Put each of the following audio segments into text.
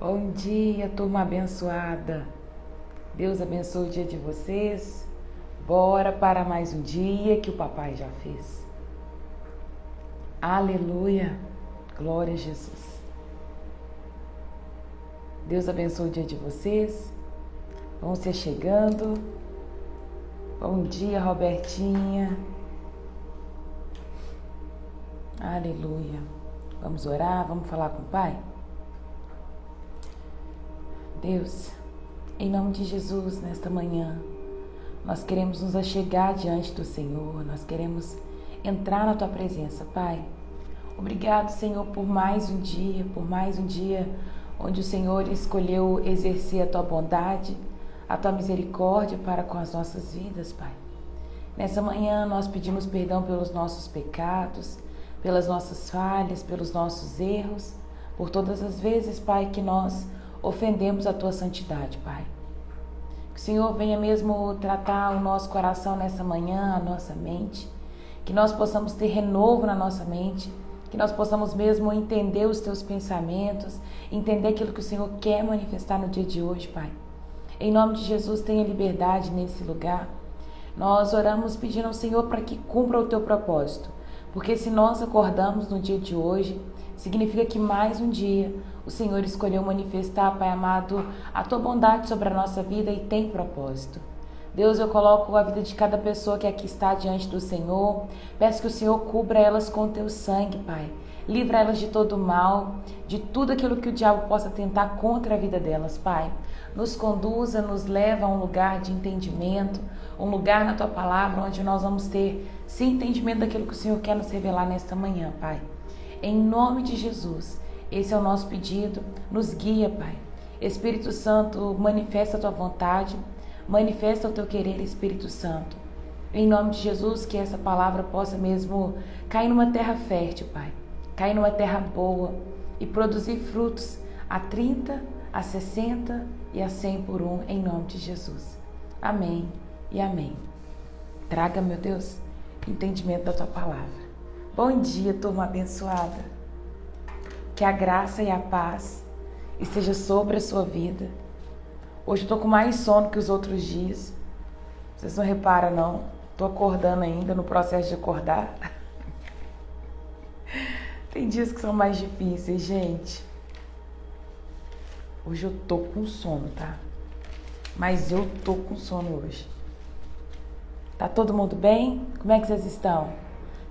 Bom dia, turma abençoada. Deus abençoe o dia de vocês. Bora para mais um dia que o papai já fez. Aleluia. Glória a Jesus. Deus abençoe o dia de vocês. Vão se chegando. Bom dia, Robertinha. Aleluia. Vamos orar, vamos falar com o Pai? Deus, em nome de Jesus, nesta manhã, nós queremos nos achegar diante do Senhor, nós queremos entrar na Tua presença, Pai. Obrigado, Senhor, por mais um dia onde o Senhor escolheu exercer a Tua bondade, a Tua misericórdia para com as nossas vidas, Pai. Nessa manhã nós pedimos perdão pelos nossos pecados, pelas nossas falhas, pelos nossos erros, por todas as vezes, Pai, que nós ofendemos a Tua santidade, Pai. Que o Senhor venha mesmo tratar o nosso coração nessa manhã, a nossa mente, que nós possamos ter renovo na nossa mente, que nós possamos mesmo entender os Teus pensamentos, entender aquilo que o Senhor quer manifestar no dia de hoje, Pai. Em nome de Jesus, tenha liberdade nesse lugar. Nós oramos pedindo ao Senhor para que cumpra o Teu propósito, porque se nós acordamos no dia de hoje, significa que mais um dia o Senhor escolheu manifestar, Pai amado, a Tua bondade sobre a nossa vida e tem propósito. Deus, eu coloco a vida de cada pessoa que aqui está diante do Senhor. Peço que o Senhor cubra elas com o Teu sangue, Pai. Livra elas de todo mal, de tudo aquilo que o diabo possa tentar contra a vida delas, Pai. Nos conduza, nos leva a um lugar de entendimento, um lugar na Tua palavra onde nós vamos ter, sim, entendimento daquilo que o Senhor quer nos revelar nesta manhã, Pai. Em nome de Jesus, esse é o nosso pedido. Nos guia, Pai. Espírito Santo, manifesta a Tua vontade, manifesta o Teu querer, Espírito Santo. Em nome de Jesus, que essa palavra possa mesmo cair numa terra fértil, Pai. Cair numa terra boa e produzir frutos a 30, a 60 e a 100 por um, em nome de Jesus. Amém e amém. Traga, meu Deus, entendimento da Tua palavra. Bom dia, turma abençoada. Que a graça e a paz esteja sobre a sua vida. Hoje eu tô com mais sono que os outros dias. Vocês não reparam, não? Tô acordando ainda, no processo de acordar. Tem dias que são mais difíceis, gente. Hoje eu tô com sono, tá? Mas eu tô com sono hoje. Tá todo mundo bem? Como é que vocês estão?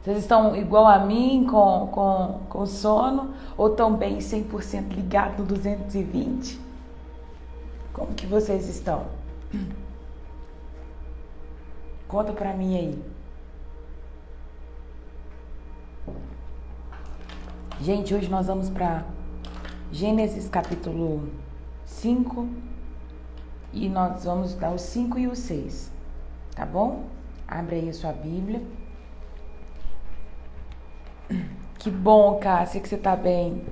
Vocês estão igual a mim, com sono? Ou estão bem 100% ligados no 220? Como que vocês estão? Conta pra mim aí. Gente, hoje nós vamos para Gênesis capítulo 5 e nós vamos dar o 5 e o 6, tá bom? Abre aí a sua Bíblia. Que bom, Cássia, que você tá bem.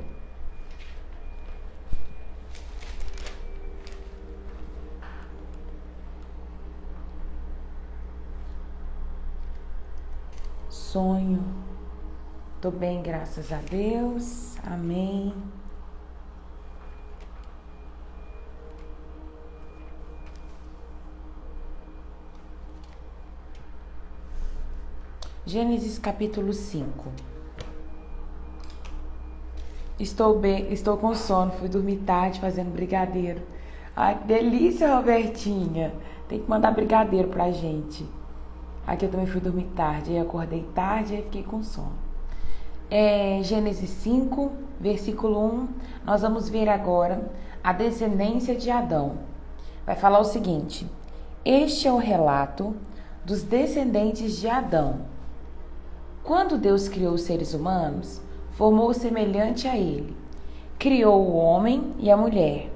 Sonho. Tô bem, graças a Deus. Amém. Gênesis capítulo 5. Estou bem, estou com sono, fui dormir tarde fazendo brigadeiro. Ai, que delícia, Robertinha. Tem que mandar brigadeiro pra gente. Aqui eu também fui dormir tarde, aí acordei tarde e fiquei com sono. Gênesis 5, versículo 1, nós vamos ver agora a descendência de Adão. Vai falar o seguinte: este é o relato dos descendentes de Adão. Quando Deus criou os seres humanos, formou semelhante a ele. Criou o homem e a mulher.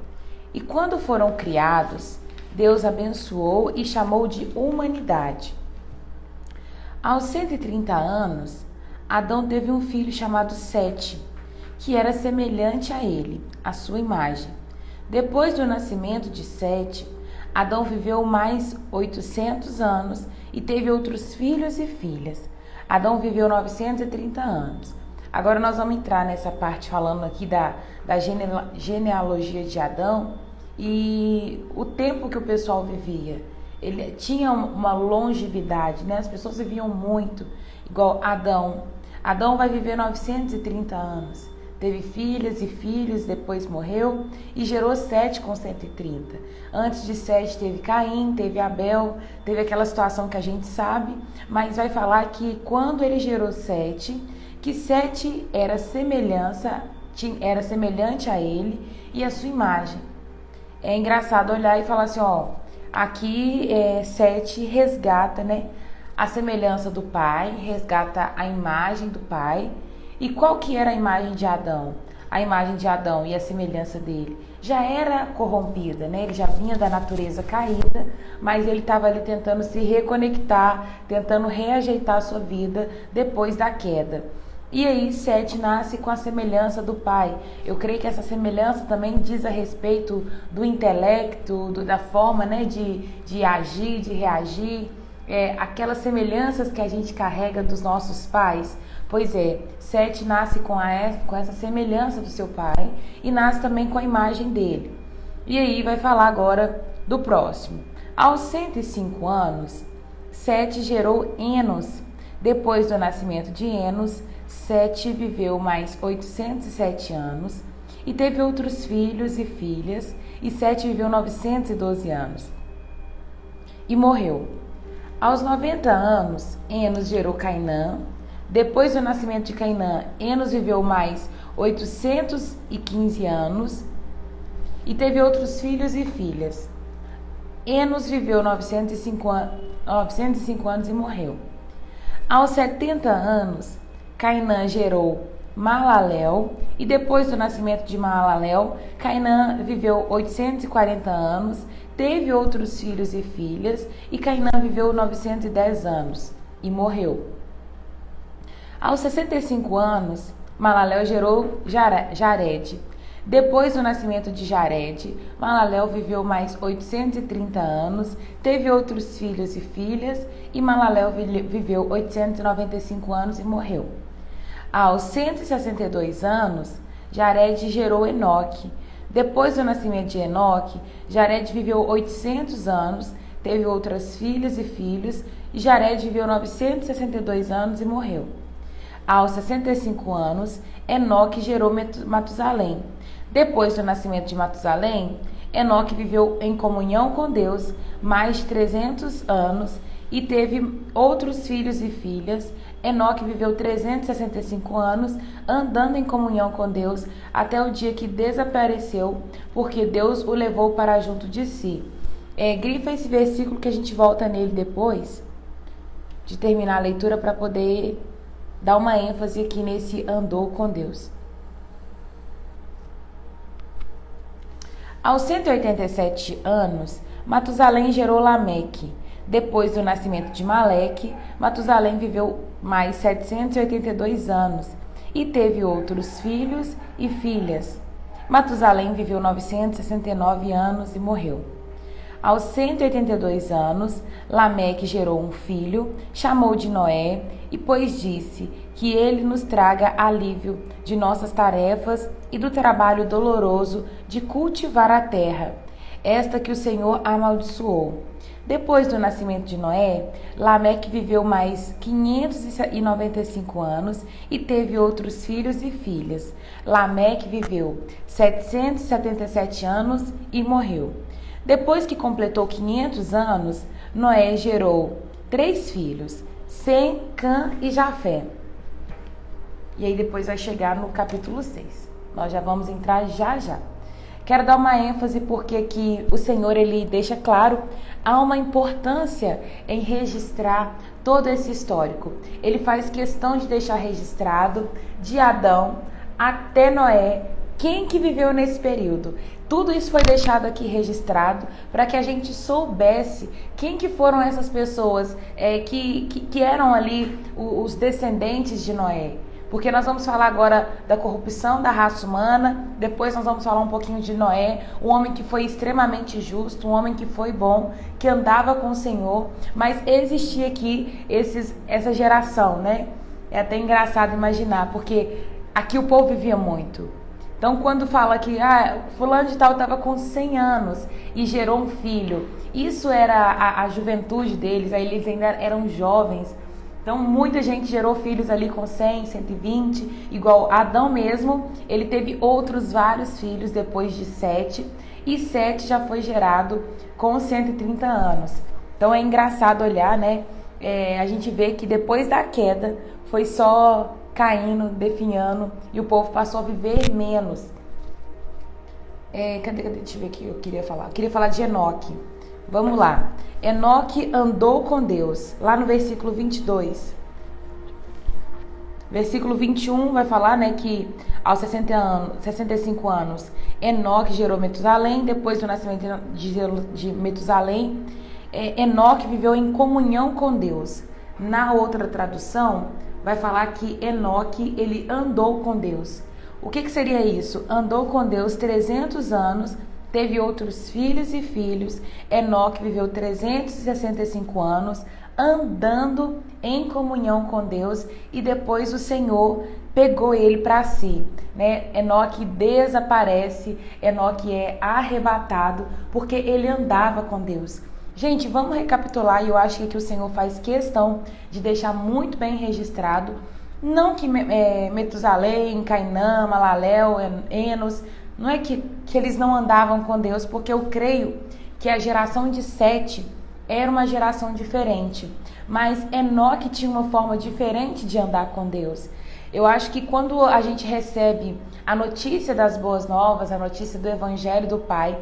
E quando foram criados, Deus abençoou e chamou de humanidade. Aos 130 anos, Adão teve um filho chamado Sete, que era semelhante a ele, à sua imagem. Depois do nascimento de Sete, Adão viveu mais 800 anos e teve outros filhos e filhas. Adão viveu 930 anos. Agora nós vamos entrar nessa parte falando aqui da genealogia de Adão e o tempo que o pessoal vivia. Ele tinha uma longevidade, né? As pessoas viviam muito, igual Adão. Adão vai viver 930 anos. Teve filhas e filhos, depois morreu e gerou Sete com 130. Antes de Sete teve Caim, teve Abel, teve aquela situação que a gente sabe, mas vai falar que quando ele gerou Sete, que Sete era semelhante a ele e a sua imagem. É engraçado olhar e falar assim, ó, aqui Sete resgata, né, a semelhança do pai, resgata a imagem do pai. E qual que era a imagem de Adão? A imagem de Adão e a semelhança dele já era corrompida, né? Ele já vinha da natureza caída, mas ele estava ali tentando se reconectar, tentando reajeitar a sua vida depois da queda. E aí Sete nasce com a semelhança do pai. Eu creio que essa semelhança também diz a respeito do intelecto, da forma, né, de agir, de reagir, aquelas semelhanças que a gente carrega dos nossos pais. Pois é, Sete nasce com essa semelhança do seu pai e nasce também com a imagem dele. E aí vai falar agora do próximo. Aos 105 anos, Sete gerou Enos. Depois do nascimento de Enos, Sete viveu mais 807 anos e teve outros filhos e filhas, e Sete viveu 912 anos e morreu. Aos 90 anos, Enos gerou Cainã. Depois do nascimento de Cainã, Enos viveu mais 815 anos e teve outros filhos e filhas. Enos viveu 905 anos e morreu. Aos 70 anos, Cainã gerou Mahalalel e depois do nascimento de Mahalalel, Cainã viveu 840 anos, teve outros filhos e filhas e Cainã viveu 910 anos e morreu. Aos 65 anos, Mahalalel gerou Jared. Depois do nascimento de Jared, Mahalalel viveu mais 830 anos, teve outros filhos e filhas, e Mahalalel viveu 895 anos e morreu. Aos 162 anos, Jared gerou Enoque. Depois do nascimento de Enoque, Jared viveu 800 anos, teve outras filhas e filhos, e Jared viveu 962 anos e morreu. Aos 65 anos, Enoque gerou Matusalém. Depois do nascimento de Matusalém, Enoque viveu em comunhão com Deus mais de 300 anos e teve outros filhos e filhas. Enoque viveu 365 anos andando em comunhão com Deus até o dia que desapareceu, porque Deus o levou para junto de si. Grifa esse versículo que a gente volta nele depois de terminar a leitura para poder dar uma ênfase aqui nesse andou com Deus. Aos 187 anos, Matusalém gerou Lameque. Depois do nascimento de Maleque, Matusalém viveu mais 782 anos e teve outros filhos e filhas. Matusalém viveu 969 anos e morreu. Aos 182 anos, Lameque gerou um filho, chamou de Noé, e pois disse que ele nos traga alívio de nossas tarefas e do trabalho doloroso de cultivar a terra, esta que o Senhor amaldiçoou. Depois do nascimento de Noé, Lameque viveu mais 595 anos e teve outros filhos e filhas. Lameque viveu 777 anos e morreu. Depois que completou 500 anos, Noé gerou 3 filhos, Sem, Cã e Jafé. E aí depois vai chegar no capítulo 6. Nós já vamos entrar já. Quero dar uma ênfase porque aqui o Senhor, ele deixa claro, há uma importância em registrar todo esse histórico. Ele faz questão de deixar registrado de Adão até Noé, quem que viveu nesse período. Tudo isso foi deixado aqui registrado para que a gente soubesse quem que foram essas pessoas que eram ali os descendentes de Noé. Porque nós vamos falar agora da corrupção da raça humana, depois nós vamos falar um pouquinho de Noé, um homem que foi extremamente justo, um homem que foi bom, que andava com o Senhor, mas existia aqui essa geração, né? É até engraçado imaginar, porque aqui o povo vivia muito. Então, quando fala que fulano de tal estava com 100 anos e gerou um filho, isso era a juventude deles, aí eles ainda eram jovens. Então, muita gente gerou filhos ali com 100, 120, igual Adão mesmo, ele teve outros vários filhos depois de Sete, e Sete já foi gerado com 130 anos. Então, é engraçado olhar, né? A gente vê que depois da queda foi só caindo, definhando, e o povo passou a viver menos. Cadê? Deixa eu ver o que eu queria falar. Eu queria falar de Enoque. Vamos lá. Enoque andou com Deus. Lá no versículo 22. Versículo 21 vai falar, né, que aos 65 anos, Enoque gerou Metusalém. Depois do nascimento de Metusalém, Enoque viveu em comunhão com Deus. Na outra tradução, vai falar que Enoque, ele andou com Deus. O que seria isso? Andou com Deus 300 anos, teve outros filhos e filhos. Enoque viveu 365 anos andando em comunhão com Deus, e depois o Senhor pegou ele para si, né? Enoque desaparece, Enoque é arrebatado porque ele andava com Deus. Gente, vamos recapitular, e eu acho que o Senhor faz questão de deixar muito bem registrado. Não que Metusalém, Cainã, Malalel, Enos, não é que eles não andavam com Deus, porque eu creio que a geração de Sete era uma geração diferente. Mas Enoque tinha uma forma diferente de andar com Deus. Eu acho que quando a gente recebe a notícia das boas novas, a notícia do Evangelho do Pai,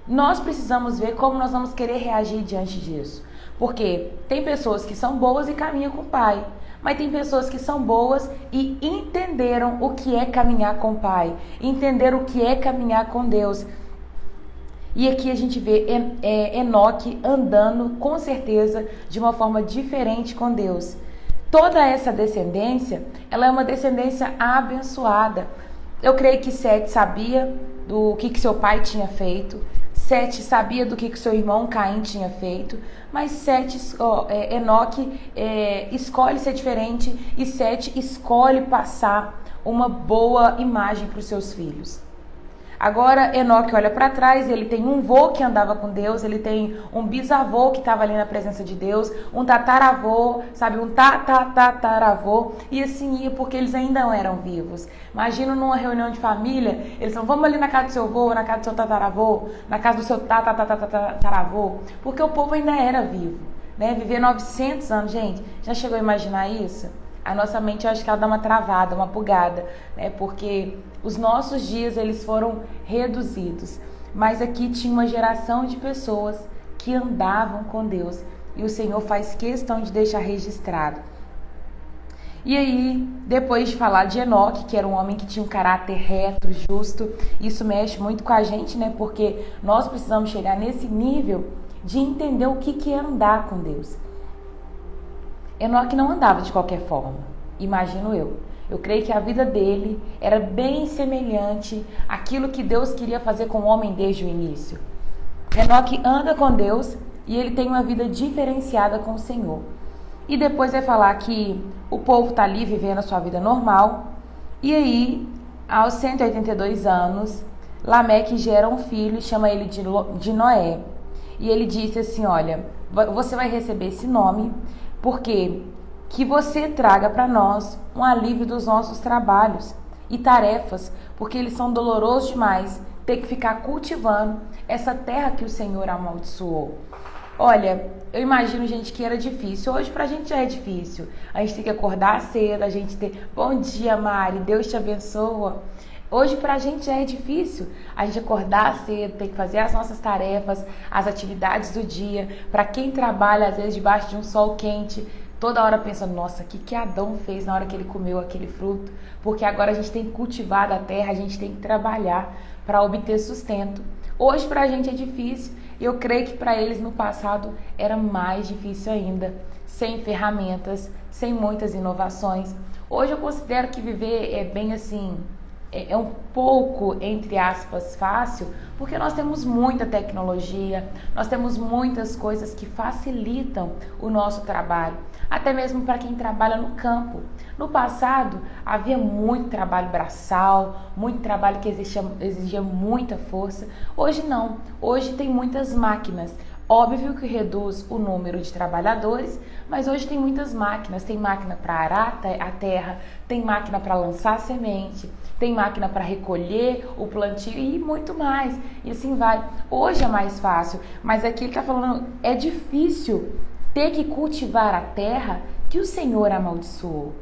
nós precisamos ver como nós vamos querer reagir diante disso. Porque tem pessoas que são boas e caminham com o Pai, mas tem pessoas que são boas e entenderam o que é caminhar com o Pai, entenderam o que é caminhar com Deus. E aqui a gente vê Enoque andando com certeza de uma forma diferente com Deus. Toda essa descendência, ela é uma descendência abençoada. Eu creio que Sete sabia do que seu pai tinha feito. Sete sabia do que seu irmão Caim tinha feito, mas Enoque escolhe ser diferente, e Sete escolhe passar uma boa imagem para os seus filhos. Agora Enoque olha para trás, ele tem um vô que andava com Deus, ele tem um bisavô que estava ali na presença de Deus, um tataravô, sabe, um tataravô, e assim ia, porque eles ainda não eram vivos. Imagina numa reunião de família, eles falam, vamos ali na casa do seu vô, na casa do seu tataravô, na casa do seu tataravô, porque o povo ainda era vivo, né? Viver 900 anos, gente, já chegou a imaginar isso? A nossa mente, eu acho que ela dá uma travada, uma bugada, né? Porque os nossos dias, eles foram reduzidos. Mas aqui tinha uma geração de pessoas que andavam com Deus. E o Senhor faz questão de deixar registrado. E aí, depois de falar de Enoque, que era um homem que tinha um caráter reto, justo, isso mexe muito com a gente, né? Porque nós precisamos chegar nesse nível de entender o que é andar com Deus. Enoque não andava de qualquer forma, imagino eu. Eu creio que a vida dele era bem semelhante àquilo que Deus queria fazer com o homem desde o início. Enoque anda com Deus e ele tem uma vida diferenciada com o Senhor. E depois vai falar que o povo está ali vivendo a sua vida normal. E aí, aos 182 anos, Lameque gera um filho e chama ele de Noé. E ele disse assim, olha, você vai receber esse nome porque que você traga para nós um alívio dos nossos trabalhos e tarefas, porque eles são dolorosos demais, ter que ficar cultivando essa terra que o Senhor amaldiçoou. Olha, eu imagino, gente, que era difícil. Hoje pra gente já é difícil. A gente tem que acordar cedo, a gente tem... Bom dia, Mari, Deus te abençoa. Hoje pra gente já é difícil a gente acordar cedo, ter que fazer as nossas tarefas, as atividades do dia. Para quem trabalha, às vezes, debaixo de um sol quente, toda hora pensando, nossa, o que Adão fez na hora que ele comeu aquele fruto? Porque agora a gente tem que cultivar a terra, a gente tem que trabalhar para obter sustento. Hoje pra gente é difícil. Eu creio que para eles no passado era mais difícil ainda, sem ferramentas, sem muitas inovações. Hoje eu considero que viver é bem assim, é um pouco, entre aspas, fácil, porque nós temos muita tecnologia, nós temos muitas coisas que facilitam o nosso trabalho, até mesmo para quem trabalha no campo. No passado, havia muito trabalho braçal, muito trabalho que exigia muita força. Hoje não, hoje tem muitas máquinas. Óbvio que reduz o número de trabalhadores, mas hoje tem muitas máquinas. Tem máquina para arar a terra, tem máquina para lançar semente, tem máquina para recolher o plantio e muito mais. E assim vai. Hoje é mais fácil, mas aqui ele está falando, é difícil ter que cultivar a terra que o Senhor amaldiçoou.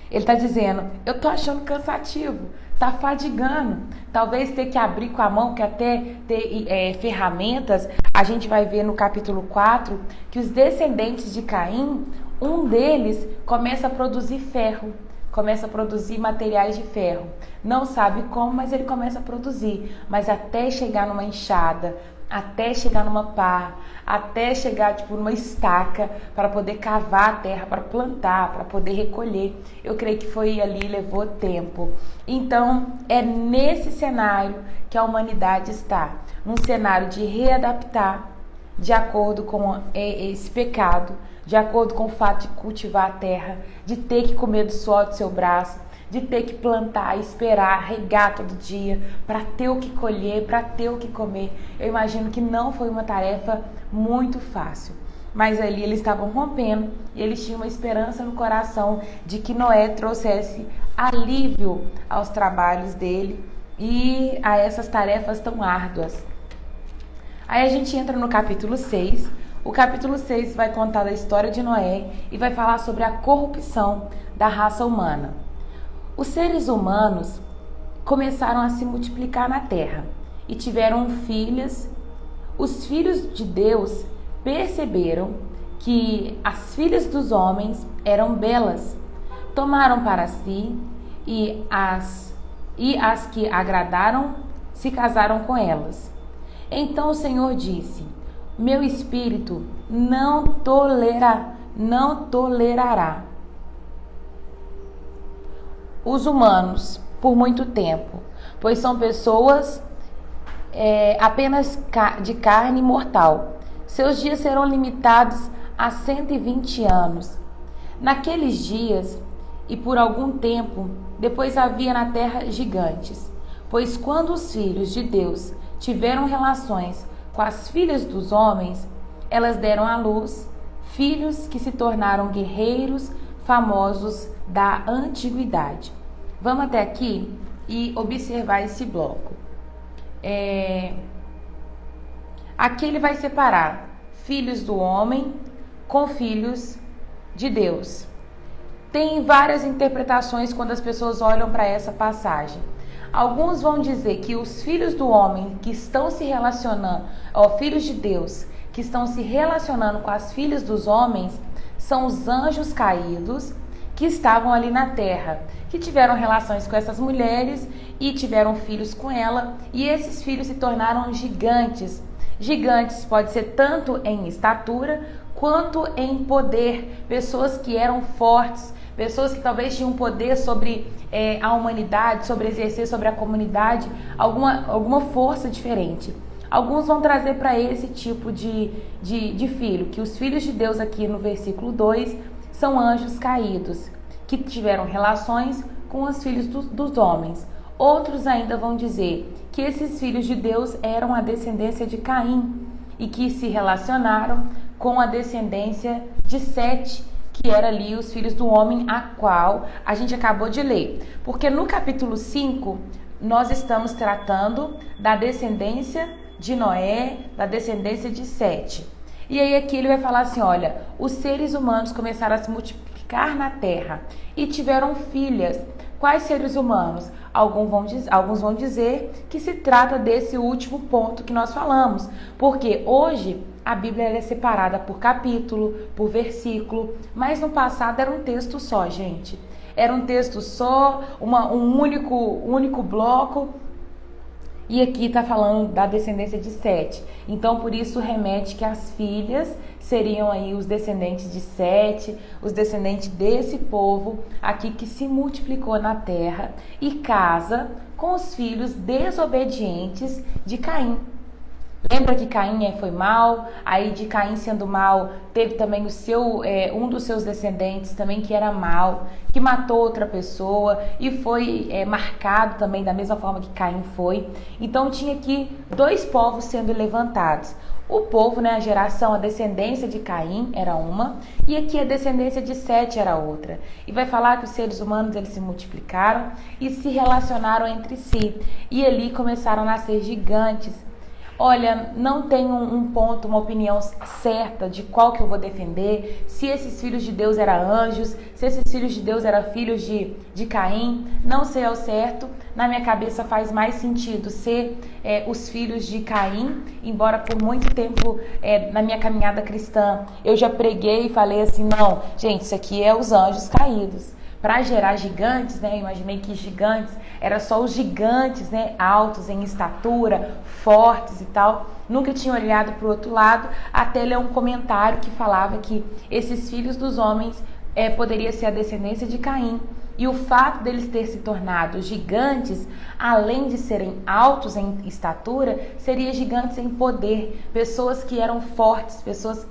Ele está dizendo, eu estou achando cansativo, está fadigando. Talvez ter que abrir com a mão, que até ter ferramentas. A gente vai ver no capítulo 4 que os descendentes de Caim, um deles começa a produzir ferro, começa a produzir materiais de ferro. Não sabe como, mas ele começa a produzir. Mas até chegar numa enxada, até chegar numa pá, até chegar numa estaca para poder cavar a terra, para plantar, para poder recolher. Eu creio que foi ali, levou tempo. Então, é nesse cenário que a humanidade está, num cenário de readaptar de acordo com esse pecado, de acordo com o fato de cultivar a terra, de ter que comer do suor do seu braço, de ter que plantar, esperar, regar todo dia, para ter o que colher, para ter o que comer. Eu imagino que não foi uma tarefa muito fácil. Mas ali eles estavam rompendo e eles tinham uma esperança no coração de que Noé trouxesse alívio aos trabalhos dele e a essas tarefas tão árduas. Aí a gente entra no capítulo 6. O capítulo 6 vai contar da história de Noé e vai falar sobre a corrupção da raça humana. Os seres humanos começaram a se multiplicar na terra e tiveram filhas. Os filhos de Deus perceberam que as filhas dos homens eram belas, tomaram para si e as que agradaram se casaram com elas. Então o Senhor disse: meu espírito não tolerará os humanos por muito tempo, pois são pessoas apenas de carne mortal. Seus dias serão limitados a 120 anos. Naqueles dias e por algum tempo, depois havia na terra gigantes, pois quando os filhos de Deus tiveram relações com as filhas dos homens, elas deram à luz filhos que se tornaram guerreiros famosos da antiguidade. Vamos até aqui e observar esse bloco. Aqui ele vai separar filhos do homem com filhos de Deus. Tem várias interpretações quando as pessoas olham para essa passagem. Alguns vão dizer que os filhos do homem que estão se relacionando, filhos de Deus, que estão se relacionando com as filhas dos homens, são os anjos caídos que estavam ali na terra, que tiveram relações com essas mulheres e tiveram filhos com ela, e esses filhos se tornaram gigantes. Gigantes pode ser tanto em estatura quanto em poder, pessoas que eram fortes, pessoas que talvez tinham poder sobre a humanidade, sobre exercer sobre a comunidade, alguma força diferente. Alguns vão trazer para esse tipo de filho, que os filhos de Deus aqui no versículo 2 são anjos caídos, que tiveram relações com os filhos dos homens. Outros ainda vão dizer que esses filhos de Deus eram a descendência de Caim e que se relacionaram com a descendência de Sete, que era ali os filhos do homem, a qual a gente acabou de ler. Porque no capítulo 5, nós estamos tratando da descendência de Noé, da descendência de Sete. E aí aqui ele vai falar assim, olha, os seres humanos começaram a se multiplicar na terra e tiveram filhas. Quais seres humanos? Alguns vão dizer que se trata desse último ponto que nós falamos, porque hoje a Bíblia é separada por capítulo, por versículo, mas no passado era um texto só, gente. Era um texto só, um único bloco. E aqui está falando da descendência de Sete. Então, por isso remete que as filhas seriam aí os descendentes de Sete, os descendentes desse povo aqui que se multiplicou na terra e casa com os filhos desobedientes de Caim. Lembra que Caim foi mau, aí de Caim sendo mau, teve também um dos seus descendentes também que era mau, que matou outra pessoa e foi marcado também da mesma forma que Caim foi. Então tinha aqui dois povos sendo levantados. O povo, a geração, a descendência de Caim era uma, e aqui a descendência de Sete era outra. E vai falar que os seres humanos eles se multiplicaram e se relacionaram entre si. E ali começaram a nascer gigantes. Olha, não tenho um ponto, uma opinião certa de qual que eu vou defender, se esses filhos de Deus eram anjos, se esses filhos de Deus eram filhos de Caim, não sei ao certo. Na minha cabeça faz mais sentido ser os filhos de Caim, embora por muito tempo na minha caminhada cristã eu já preguei e falei assim, não, gente, isso aqui é os anjos caídos. Para gerar gigantes, imaginei que gigantes era só os gigantes, altos em estatura, fortes e tal. Nunca tinha olhado para o outro lado, até ler um comentário que falava que esses filhos dos homens poderia ser a descendência de Caim. E o fato deles ter se tornado gigantes, além de serem altos em estatura, seriam gigantes em poder, pessoas que eram fortes, pessoas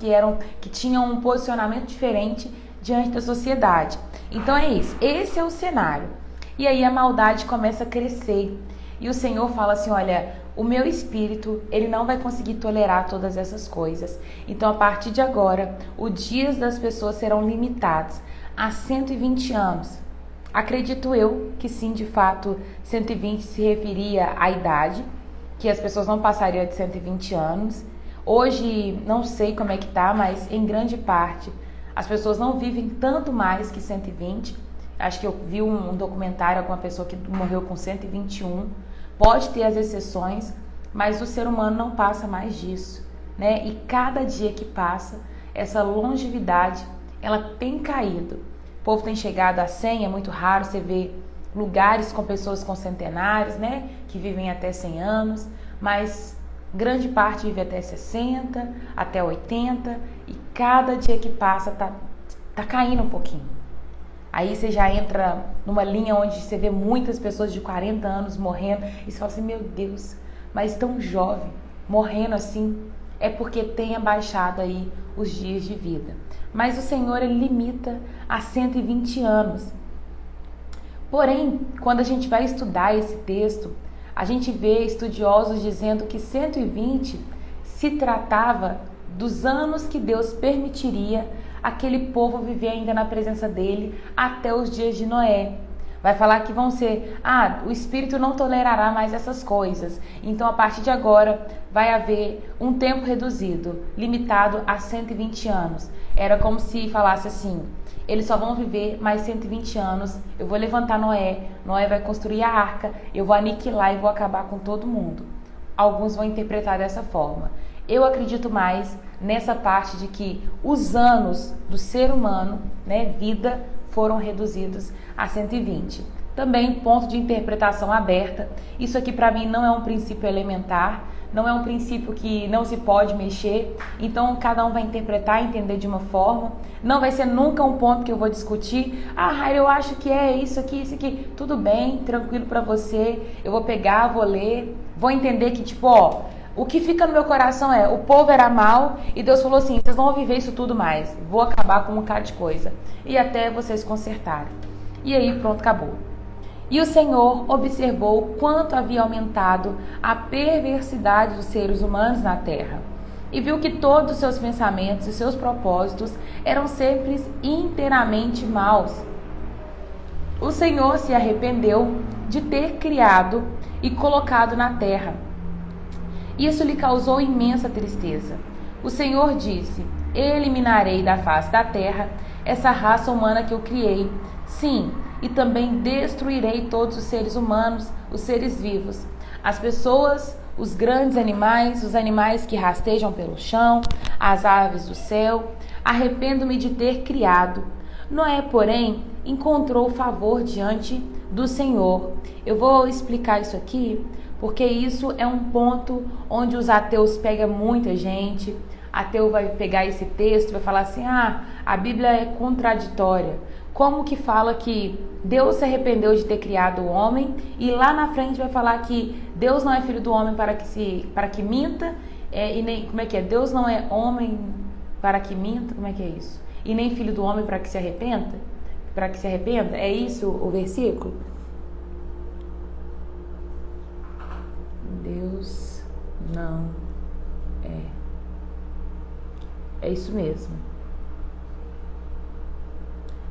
que tinham um posicionamento diferente diante da sociedade. Então é isso, esse é o cenário. E aí a maldade começa a crescer. E o Senhor fala assim, olha, o meu espírito, ele não vai conseguir tolerar todas essas coisas. Então a partir de agora, os dias das pessoas serão limitados a 120 anos. Acredito eu que sim, de fato, 120 se referia à idade, que as pessoas não passariam de 120 anos. Hoje, não sei como é que tá, mas em grande parte as pessoas não vivem tanto mais que 120. Acho que eu vi um documentário com uma pessoa que morreu com 121. Pode ter as exceções, mas o ser humano não passa mais disso, E cada dia que passa, essa longevidade, ela tem caído. O povo tem chegado a 100, é muito raro você ver lugares com pessoas com centenários, Que vivem até 100 anos, mas grande parte vive até 60, até 80, e cada dia que passa tá caindo um pouquinho. Aí você já entra numa linha onde você vê muitas pessoas de 40 anos morrendo, e você fala assim, meu Deus, mas tão jovem, morrendo assim, é porque tem abaixado aí os dias de vida. Mas o Senhor, ele limita a 120 anos. Porém, quando a gente vai estudar esse texto, a gente vê estudiosos dizendo que 120 se tratava dos anos que Deus permitiria aquele povo viver ainda na presença dele até os dias de Noé. Vai falar que vão ser, o Espírito não tolerará mais essas coisas. Então, a partir de agora, vai haver um tempo reduzido, limitado a 120 anos. Era como se falasse assim, eles só vão viver mais 120 anos, eu vou levantar Noé vai construir a arca, eu vou aniquilar e vou acabar com todo mundo. Alguns vão interpretar dessa forma. Eu acredito mais nessa parte de que os anos do ser humano, vida, foram reduzidos a 120. Também ponto de interpretação aberta. Isso aqui para mim não é um princípio elementar, não é um princípio que não se pode mexer. Então cada um vai interpretar e entender de uma forma. Não vai ser nunca um ponto que eu vou discutir. Raíra, eu acho que é isso aqui, isso aqui. Tudo bem, tranquilo para você. Eu vou pegar, vou ler, vou entender que o que fica no meu coração é, o povo era mau e Deus falou assim, vocês não vão viver isso tudo mais, vou acabar com um bocado de coisa. E até vocês consertarem. E aí pronto, acabou. E o Senhor observou quanto havia aumentado a perversidade dos seres humanos na terra. E viu que todos os seus pensamentos e seus propósitos eram sempre inteiramente maus. O Senhor se arrependeu de ter criado e colocado na terra. Isso lhe causou imensa tristeza. O Senhor disse, eliminarei da face da terra essa raça humana que eu criei. Sim, e também destruirei todos os seres humanos, os seres vivos, as pessoas, os grandes animais, os animais que rastejam pelo chão, as aves do céu. Arrependo-me de ter criado. Noé, porém, encontrou favor diante do Senhor. Eu vou explicar isso aqui, porque isso é um ponto onde os ateus pegam muita gente. Ateu vai pegar esse texto e vai falar assim: a Bíblia é contraditória. Como que fala que Deus se arrependeu de ter criado o homem e lá na frente vai falar que Deus não é filho do homem para que minta, e nem, como é que é? Deus não é homem para que minta, como é que é isso? E nem filho do homem para que se arrependa? Para que se arrependa? É isso o versículo? Deus não é isso mesmo.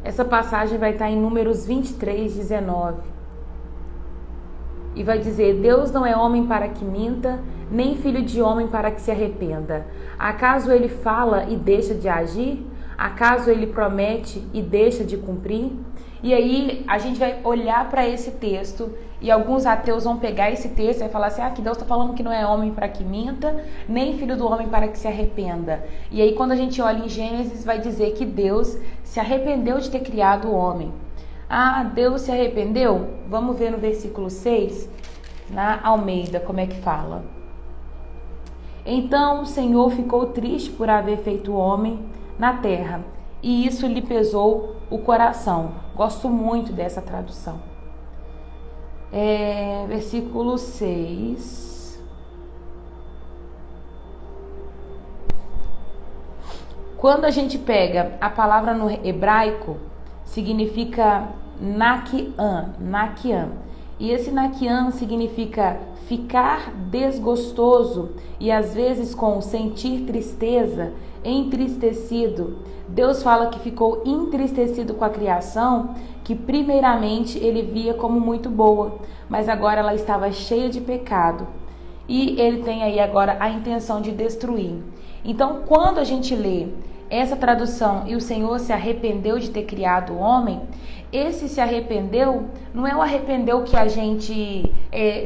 Essa passagem vai estar em Números 23, 19. E vai dizer: Deus não é homem para que minta, nem filho de homem para que se arrependa. Acaso ele fala e deixa de agir? Acaso ele promete e deixa de cumprir? E aí a gente vai olhar para esse texto e alguns ateus vão pegar esse texto e vai falar assim: que Deus está falando que não é homem para que minta, nem filho do homem para que se arrependa. E aí quando a gente olha em Gênesis vai dizer que Deus se arrependeu de ter criado o homem. Deus se arrependeu? Vamos ver no versículo 6, na Almeida, como é que fala. Então o Senhor ficou triste por haver feito o homem na terra, e isso lhe pesou o coração. Gosto muito dessa tradução. Versículo 6. Quando a gente pega a palavra no hebraico, significa nakian. E esse nakian significa ficar desgostoso e às vezes com sentir tristeza, entristecido. Deus fala que ficou entristecido com a criação, que primeiramente ele via como muito boa, mas agora ela estava cheia de pecado. E ele tem aí agora a intenção de destruir. Então, quando a gente lê essa tradução, e o Senhor se arrependeu de ter criado o homem, esse se arrependeu não é o arrependeu que a gente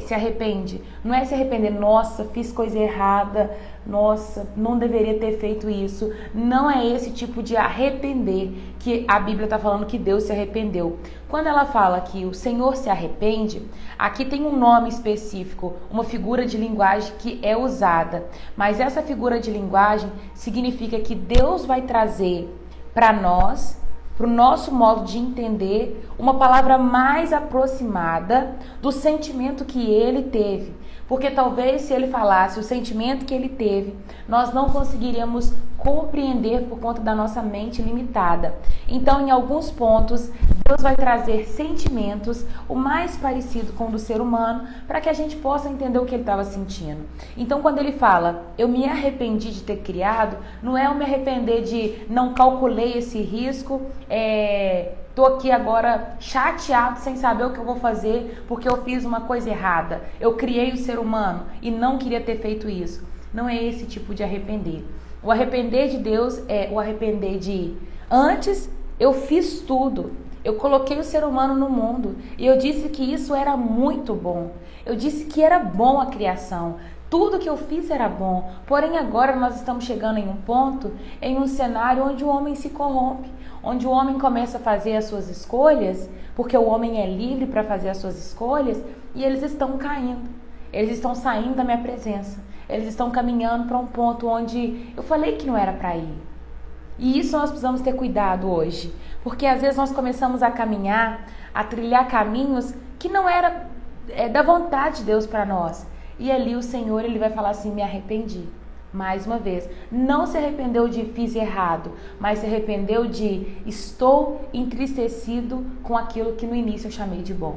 se arrepende. Não é se arrepender: nossa, fiz coisa errada, nossa, não deveria ter feito isso. Não é esse tipo de arrepender que a Bíblia está falando que Deus se arrependeu. Quando ela fala que o Senhor se arrepende, aqui tem um nome específico, uma figura de linguagem que é usada. Mas essa figura de linguagem significa que Deus vai trazer para nós, para o nosso modo de entender, uma palavra mais aproximada do sentimento que ele teve. Porque talvez se ele falasse o sentimento que ele teve, nós não conseguiríamos compreender por conta da nossa mente limitada. Então, em alguns pontos, Deus vai trazer sentimentos o mais parecido com o do ser humano para que a gente possa entender o que ele estava sentindo. Então, quando ele fala, eu me arrependi de ter criado, não é eu me arrepender de não calculei esse risco, tô aqui agora chateado sem saber o que eu vou fazer porque eu fiz uma coisa errada. Eu criei o ser humano e não queria ter feito isso. Não é esse tipo de arrepender. O arrepender de Deus é o arrepender de antes eu fiz tudo. Eu coloquei o ser humano no mundo e eu disse que isso era muito bom. Eu disse que era bom a criação. Tudo que eu fiz era bom. Porém agora nós estamos chegando em um ponto, em um cenário onde o homem se corrompe. Onde o homem começa a fazer as suas escolhas, porque o homem é livre para fazer as suas escolhas, e eles estão caindo, eles estão saindo da minha presença, eles estão caminhando para um ponto onde eu falei que não era para ir. E isso nós precisamos ter cuidado hoje, porque às vezes nós começamos a caminhar, a trilhar caminhos que não era da vontade de Deus para nós. E ali o Senhor ele vai falar assim: me arrependi. Mais uma vez, não se arrependeu de fiz errado, mas se arrependeu de estou entristecido com aquilo que no início eu chamei de bom.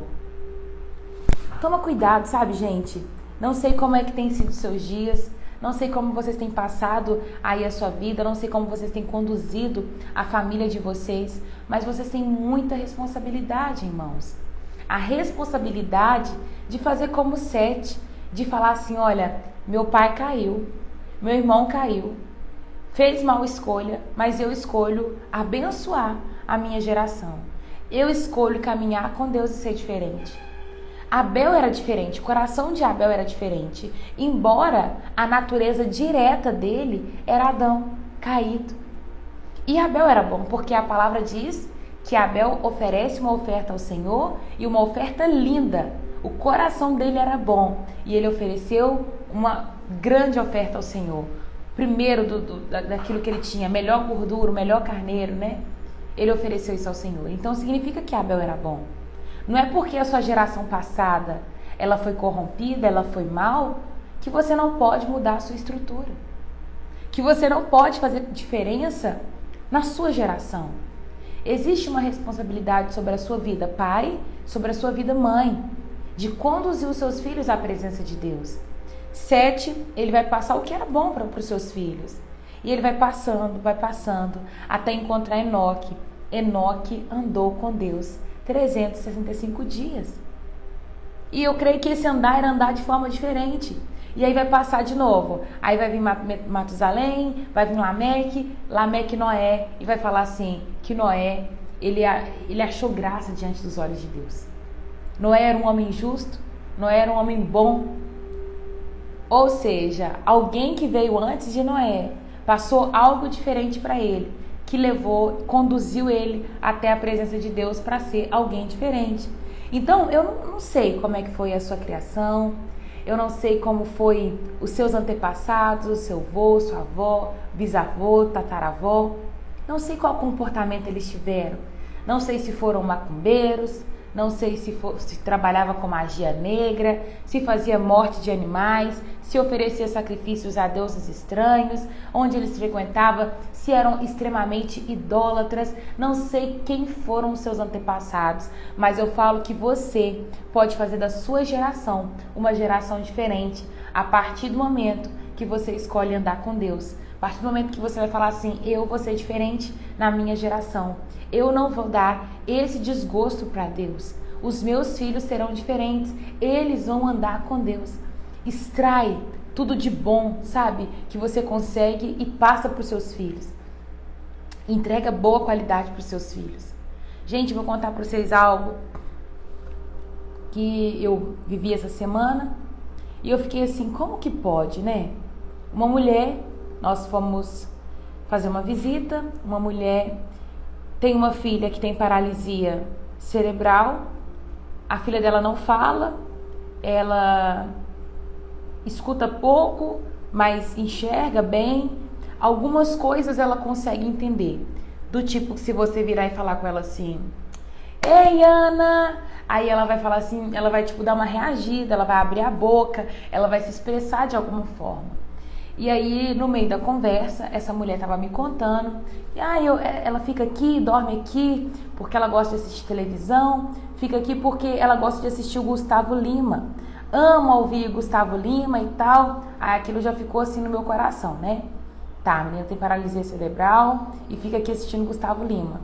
Toma cuidado, sabe, gente? Não sei como é que tem sido os seus dias, não sei como vocês têm passado aí a sua vida, não sei como vocês têm conduzido a família de vocês, mas vocês têm muita responsabilidade, irmãos. A responsabilidade de fazer como Sete, de falar assim: olha, meu pai caiu, meu irmão caiu, fez mal escolha, mas eu escolho abençoar a minha geração. Eu escolho caminhar com Deus e ser diferente. Abel era diferente, o coração de Abel era diferente, embora a natureza direta dele era Adão, caído. E Abel era bom, porque a palavra diz que Abel oferece uma oferta ao Senhor e uma oferta linda, o coração dele era bom e ele ofereceu uma grande oferta ao Senhor. Primeiro daquilo que ele tinha, melhor gordura, melhor carneiro, né? Ele ofereceu isso ao Senhor. Então significa que Abel era bom. Não é porque a sua geração passada ela foi corrompida, ela foi mal, que você não pode mudar a sua estrutura. Que você não pode fazer diferença na sua geração. Existe uma responsabilidade sobre a sua vida, pai, sobre a sua vida, mãe, de conduzir os seus filhos à presença de Deus. 7, ele vai passar o que era bom para os seus filhos. E ele vai passando, até encontrar Enoque. Enoque andou com Deus 365 dias. E eu creio que esse andar era andar de forma diferente. E aí vai passar de novo. Aí vai vir Matusalém, vai vir Lameque, Noé. E vai falar assim, que Noé, ele achou graça diante dos olhos de Deus. Noé era um homem justo, Noé era um homem bom. Ou seja, alguém que veio antes de Noé passou algo diferente para ele, que conduziu ele até a presença de Deus para ser alguém diferente. Então, eu não sei como é que foi a sua criação, eu não sei como foi os seus antepassados, o seu avô, sua avó, bisavô, tataravó, não sei qual comportamento eles tiveram, não sei se foram macumbeiros, não sei se trabalhava com magia negra, se fazia morte de animais, se oferecia sacrifícios a deuses estranhos, onde eles frequentavam, se eram extremamente idólatras. Não sei quem foram os seus antepassados, mas eu falo que você pode fazer da sua geração uma geração diferente a partir do momento que você escolhe andar com Deus. A partir do momento que você vai falar assim, eu vou ser diferente na minha geração. Eu não vou dar esse desgosto para Deus. Os meus filhos serão diferentes. Eles vão andar com Deus. Extrai tudo de bom, sabe? Que você consegue e passa para os seus filhos. Entrega boa qualidade para os seus filhos. Gente, vou contar para vocês algo que eu vivi essa semana. E eu fiquei assim, como que pode, né? Uma mulher, nós fomos fazer uma visita, uma mulher tem uma filha que tem paralisia cerebral, a filha dela não fala, ela escuta pouco, mas enxerga bem, algumas coisas ela consegue entender, do tipo que se você virar e falar com ela assim, ei Ana, aí ela vai falar assim, ela vai tipo dar uma reagida, ela vai abrir a boca, ela vai se expressar de alguma forma. E aí, no meio da conversa, essa mulher estava me contando, ela fica aqui, dorme aqui, porque ela gosta de assistir televisão, fica aqui porque ela gosta de assistir o Gustavo Lima, ama ouvir Gustavo Lima e tal. Aí aquilo já ficou assim no meu coração, né? Tá, a menina tem paralisia cerebral e fica aqui assistindo Gustavo Lima.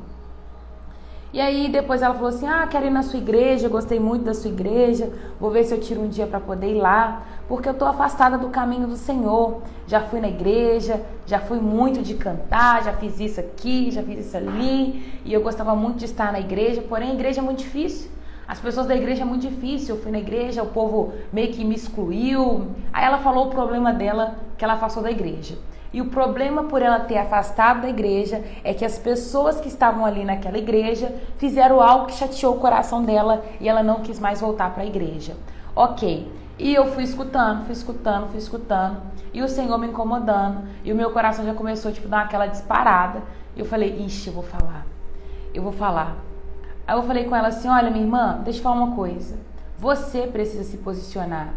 E aí depois ela falou assim, quero ir na sua igreja, gostei muito da sua igreja, vou ver se eu tiro um dia para poder ir lá, porque eu tô afastada do caminho do Senhor. Já fui na igreja, já fui muito de cantar, já fiz isso aqui, já fiz isso ali, e eu gostava muito de estar na igreja, porém a igreja é muito difícil. As pessoas da igreja é muito difícil, eu fui na igreja, o povo meio que me excluiu. Aí ela falou o problema dela, que ela afastou da igreja. E o problema por ela ter afastado da igreja é que as pessoas que estavam ali naquela igreja fizeram algo que chateou o coração dela e ela não quis mais voltar para a igreja. Ok, e eu fui escutando, e o Senhor me incomodando, e o meu coração já começou a dar aquela disparada. E eu falei, ixi, eu vou falar. Aí eu falei com ela assim, olha minha irmã, deixa eu falar uma coisa, você precisa se posicionar.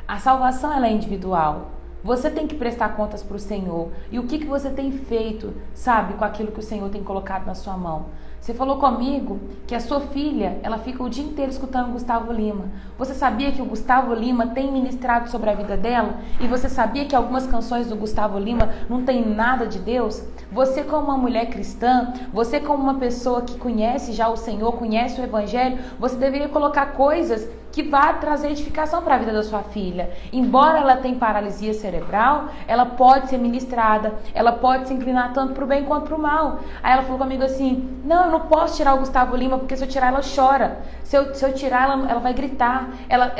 A salvação ela é individual. Você tem que prestar contas para o Senhor. E o que você tem feito, sabe, com aquilo que o Senhor tem colocado na sua mão? Você falou comigo que a sua filha, ela fica o dia inteiro escutando Gustavo Lima. Você sabia que o Gustavo Lima tem ministrado sobre a vida dela? E você sabia que algumas canções do Gustavo Lima não tem nada de Deus? Você como uma mulher cristã, você como uma pessoa que conhece já o Senhor, conhece o Evangelho, você deveria colocar coisas que vá trazer edificação para a vida da sua filha. Embora ela tenha paralisia cerebral, ela pode ser ministrada, ela pode se inclinar tanto para o bem quanto para o mal. Aí ela falou comigo assim, não, eu não posso tirar o Gustavo Lima, porque se eu tirar ela chora. Se eu tirar ela vai gritar. Ela,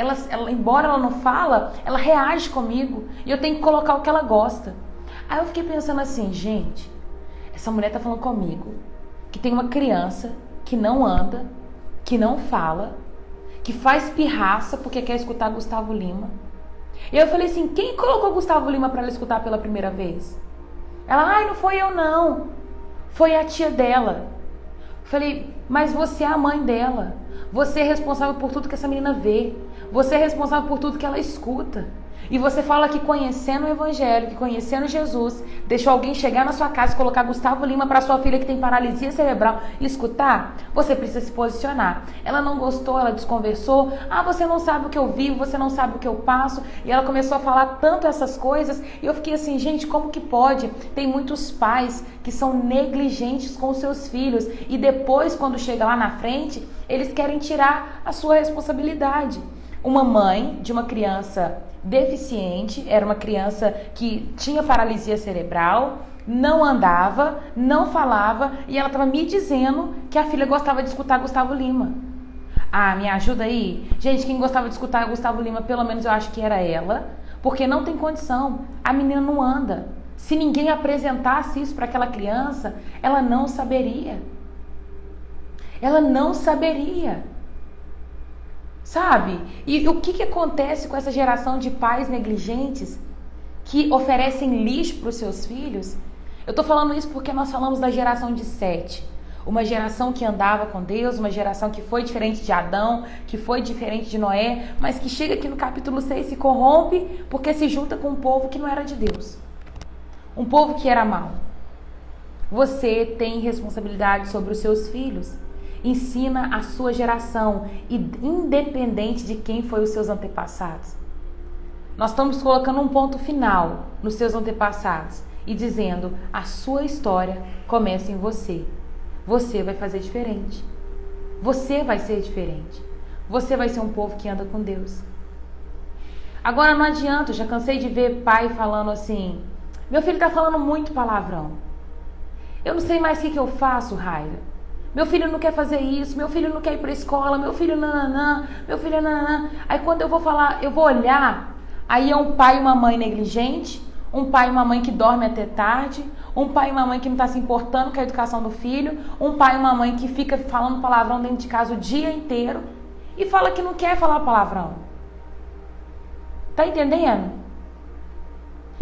embora ela não fala, ela reage comigo. E eu tenho que colocar o que ela gosta. Aí eu fiquei pensando assim, gente, essa mulher tá falando comigo que tem uma criança que não anda, que não fala, que faz pirraça porque quer escutar Gustavo Lima. E eu falei assim, quem colocou Gustavo Lima para ela escutar pela primeira vez? Ela, ai, não foi eu não, foi a tia dela. Falei, mas você é a mãe dela, você é responsável por tudo que essa menina vê, você é responsável por tudo que ela escuta. E você fala que conhecendo o Evangelho, que conhecendo Jesus, deixou alguém chegar na sua casa e colocar Gustavo Lima para sua filha que tem paralisia cerebral e escutar? Você precisa se posicionar. Ela não gostou, ela desconversou. Ah, você não sabe o que eu vivo, você não sabe o que eu passo. E ela começou a falar tanto essas coisas. E eu fiquei assim, gente, como que pode? Tem muitos pais que são negligentes com os seus filhos. E depois, quando chega lá na frente, eles querem tirar a sua responsabilidade. Uma mãe de uma criança deficiente, era uma criança que tinha paralisia cerebral, não andava, não falava, e ela estava me dizendo que a filha gostava de escutar Gustavo Lima. Ah, me ajuda aí? Gente, quem gostava de escutar Gustavo Lima, pelo menos eu acho que era ela, porque não tem condição, a menina não anda. Se ninguém apresentasse isso para aquela criança, ela não saberia. Ela não saberia. Sabe? E o que acontece com essa geração de pais negligentes que oferecem lixo para os seus filhos? Eu tô falando isso porque nós falamos da geração de Sete. Uma geração que andava com Deus, uma geração que foi diferente de Adão, que foi diferente de Noé, mas que chega aqui no capítulo 6 e se corrompe porque se junta com um povo que não era de Deus. Um povo que era mau. Você tem responsabilidade sobre os seus filhos. Ensina a sua geração, independente de quem foi os seus antepassados. Nós estamos colocando um ponto final nos seus antepassados e dizendo, a sua história começa em você. Você vai fazer diferente. Você vai ser diferente. Você vai ser um povo que anda com Deus. Agora não adianta, eu já cansei de ver pai falando assim, meu filho está falando muito palavrão. Eu não sei mais o que eu faço, Raira. Meu filho não quer fazer isso, meu filho não quer ir para a escola, meu filho nananã, meu filho nananã. Aí quando eu vou falar, eu vou olhar, aí é um pai e uma mãe negligente, um pai e uma mãe que dorme até tarde, um pai e uma mãe que não está se importando com a educação do filho, um pai e uma mãe que fica falando palavrão dentro de casa o dia inteiro e fala que não quer falar palavrão. Tá entendendo?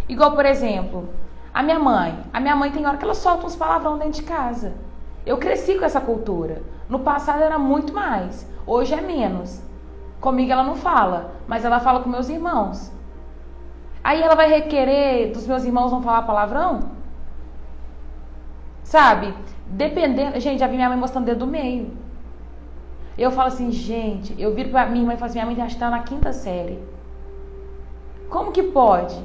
Igual, por exemplo, a minha mãe tem hora que ela solta uns palavrão dentro de casa. Eu cresci com essa cultura. No passado era muito mais. Hoje é menos. Comigo ela não fala, mas ela fala com meus irmãos. Aí ela vai requerer dos meus irmãos não falar palavrão? Sabe? Dependendo... Gente, já vi minha mãe mostrando o dedo do meio. Eu falo assim, gente... Eu viro pra minha irmã e falo assim, minha mãe já está na 5ª série. Como que pode?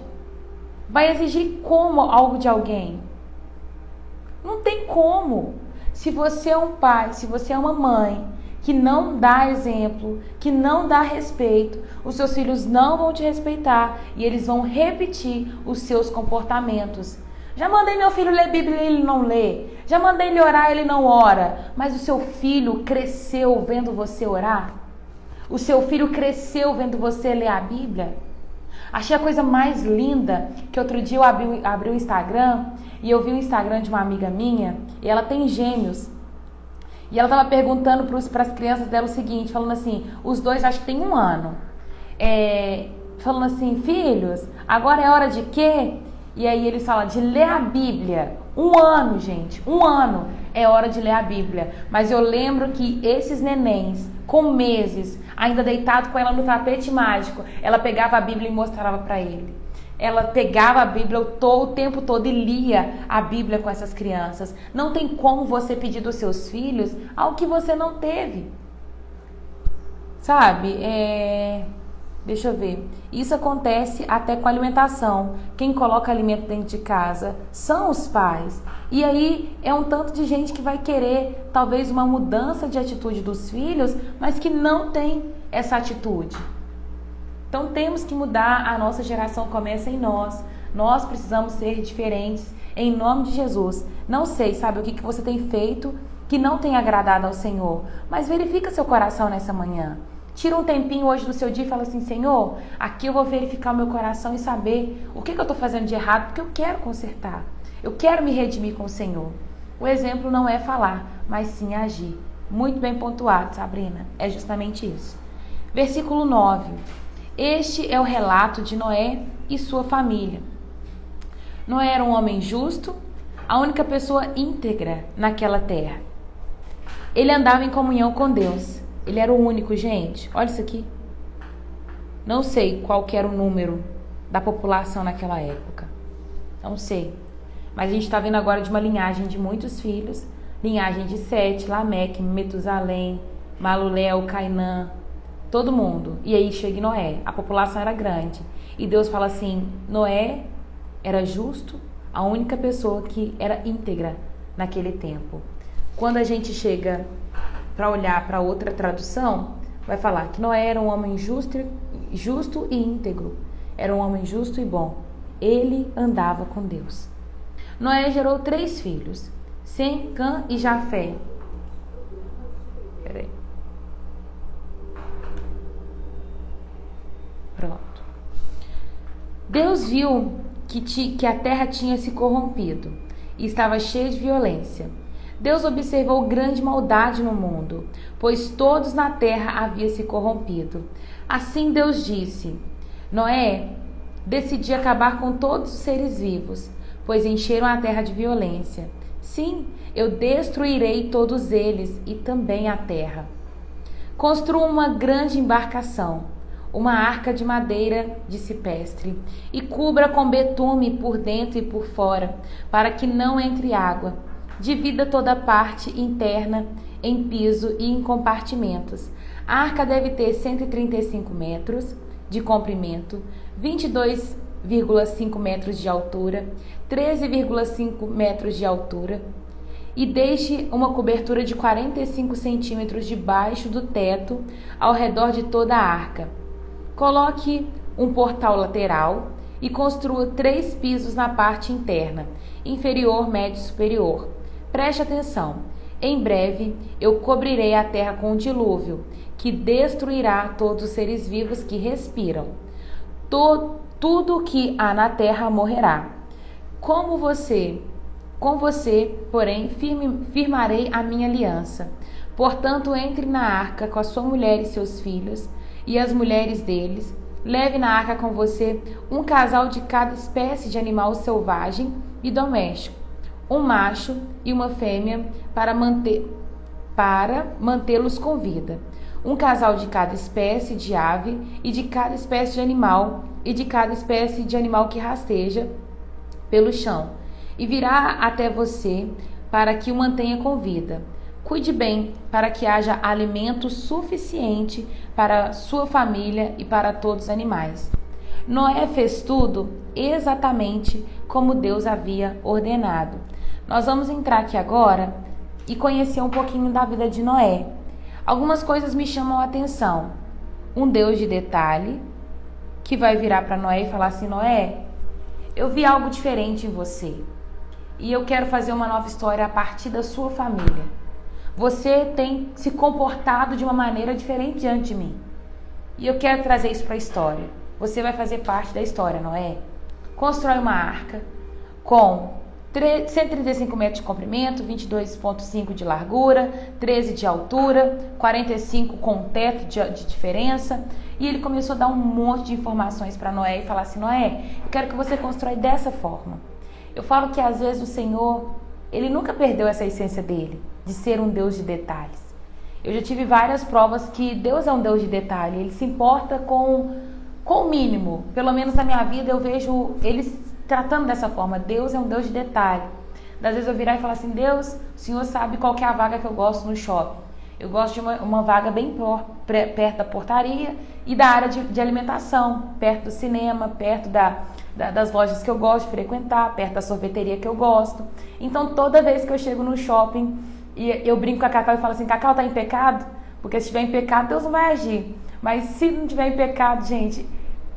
Vai exigir como algo de alguém? Não tem como. Se você é um pai, se você é uma mãe que não dá exemplo, que não dá respeito, os seus filhos não vão te respeitar e eles vão repetir os seus comportamentos. Já mandei meu filho ler Bíblia e ele não lê. Já mandei ele orar e ele não ora. Mas o seu filho cresceu vendo você orar? O seu filho cresceu vendo você ler a Bíblia? Achei a coisa mais linda que outro dia eu abri o Instagram e eu vi o Instagram de uma amiga minha e ela tem gêmeos. E ela estava perguntando para as crianças dela o seguinte, falando assim, os dois acho que tem 1 ano. Falando assim, filhos, agora é hora de quê? E aí eles falam de ler a Bíblia. 1 ano, gente, 1 ano é hora de ler a Bíblia. Mas eu lembro que esses nenéns, com meses, ainda deitado com ela no tapete mágico, ela pegava a Bíblia e mostrava para ele. Ela pegava a Bíblia o tempo todo e lia a Bíblia com essas crianças. Não tem como você pedir dos seus filhos algo que você não teve. Sabe? Deixa eu ver. Isso acontece até com a alimentação. Quem coloca alimento dentro de casa são os pais. E aí é um tanto de gente que vai querer talvez uma mudança de atitude dos filhos, mas que não tem essa atitude. Então temos que mudar, a nossa geração começa em nós. Nós precisamos ser diferentes em nome de Jesus. Não sei, sabe, o que você tem feito que não tem agradado ao Senhor, mas verifica seu coração nessa manhã. Tira um tempinho hoje do seu dia e fala assim, Senhor, aqui eu vou verificar o meu coração e saber o que eu estou fazendo de errado, porque eu quero consertar. Eu quero me redimir com o Senhor. O exemplo não é falar, mas sim agir. Muito bem pontuado, Sabrina. É justamente isso. Versículo 9. Este é o relato de Noé e sua família. Noé era um homem justo, a única pessoa íntegra naquela terra. Ele andava em comunhão com Deus. Ele era o único, gente. Olha isso aqui. Não sei qual que era o número da população naquela época. Não sei. Mas a gente está vendo agora de uma linhagem de muitos filhos. Linhagem de Sete, Lameque, Metusalém, Maluléu, Cainã, todo mundo. E aí chega Noé. A população era grande. E Deus fala assim, Noé era justo, a única pessoa que era íntegra naquele tempo. Quando a gente chega para olhar para outra tradução, vai falar que Noé era um homem justo e íntegro. Era um homem justo e bom. Ele andava com Deus. Noé gerou 3 filhos, Sem, Cã e Jafé. Peraí. Pronto. Deus viu que a terra tinha se corrompido e estava cheia de violência. Deus observou grande maldade no mundo, pois todos na terra haviam se corrompido. Assim Deus disse: Noé, decidi acabar com todos os seres vivos, pois encheram a terra de violência. Sim, eu destruirei todos eles e também a terra. Construa uma grande embarcação, uma arca de madeira de cipestre, e cubra com betume por dentro e por fora, para que não entre água. Divida toda a parte interna em piso e em compartimentos. A arca deve ter 135 metros de comprimento, 22,5 metros de altura, 13,5 metros de altura, e deixe uma cobertura de 45 centímetros debaixo do teto ao redor de toda a arca. Coloque um portal lateral e construa 3 pisos na parte interna, inferior, médio e superior. Preste atenção, em breve eu cobrirei a terra com um dilúvio, que destruirá todos os seres vivos que respiram. Tudo que há na terra morrerá. Com você, porém, firmarei a minha aliança. Portanto, entre na arca com a sua mulher e seus filhos, e as mulheres deles. Leve na arca com você um casal de cada espécie de animal selvagem e doméstico, um macho e uma fêmea para mantê-los com vida, um casal de cada espécie de ave e de cada espécie de animal e de cada espécie de animal que rasteja pelo chão, e virá até você para que o mantenha com vida. Cuide bem para que haja alimento suficiente para sua família e para todos os animais. Noé fez tudo exatamente como Deus havia ordenado. Nós vamos entrar aqui agora e conhecer um pouquinho da vida de Noé. Algumas coisas me chamam a atenção. Um Deus de detalhe que vai virar para Noé e falar assim: Noé, eu vi algo diferente em você e eu quero fazer uma nova história a partir da sua família. Você tem se comportado de uma maneira diferente diante de mim. E eu quero trazer isso para a história. Você vai fazer parte da história, Noé. Constrói uma arca com 135 metros de comprimento, 22,5 de largura, 13 de altura, 45 com teto de diferença. E ele começou a dar um monte de informações para Noé e falar assim: Noé, eu quero que você constrói dessa forma. Eu falo que às vezes o Senhor, ele nunca perdeu essa essência dele, de ser um Deus de detalhes. Eu já tive várias provas que Deus é um Deus de detalhe. Ele se importa com o mínimo. Pelo menos na minha vida eu vejo ele tratando dessa forma. Deus é um Deus de detalhe. Às vezes eu virar e falar assim: Deus, o Senhor sabe qual que é a vaga que eu gosto no shopping. Eu gosto de uma vaga bem perto da portaria e da área de alimentação, perto do cinema, perto das lojas que eu gosto de frequentar, perto da sorveteria que eu gosto. Então toda vez que eu chego no shopping, e eu brinco com a Cacau e falo assim: Cacau, tá em pecado? Porque se estiver em pecado, Deus não vai agir. Mas se não estiver em pecado, gente,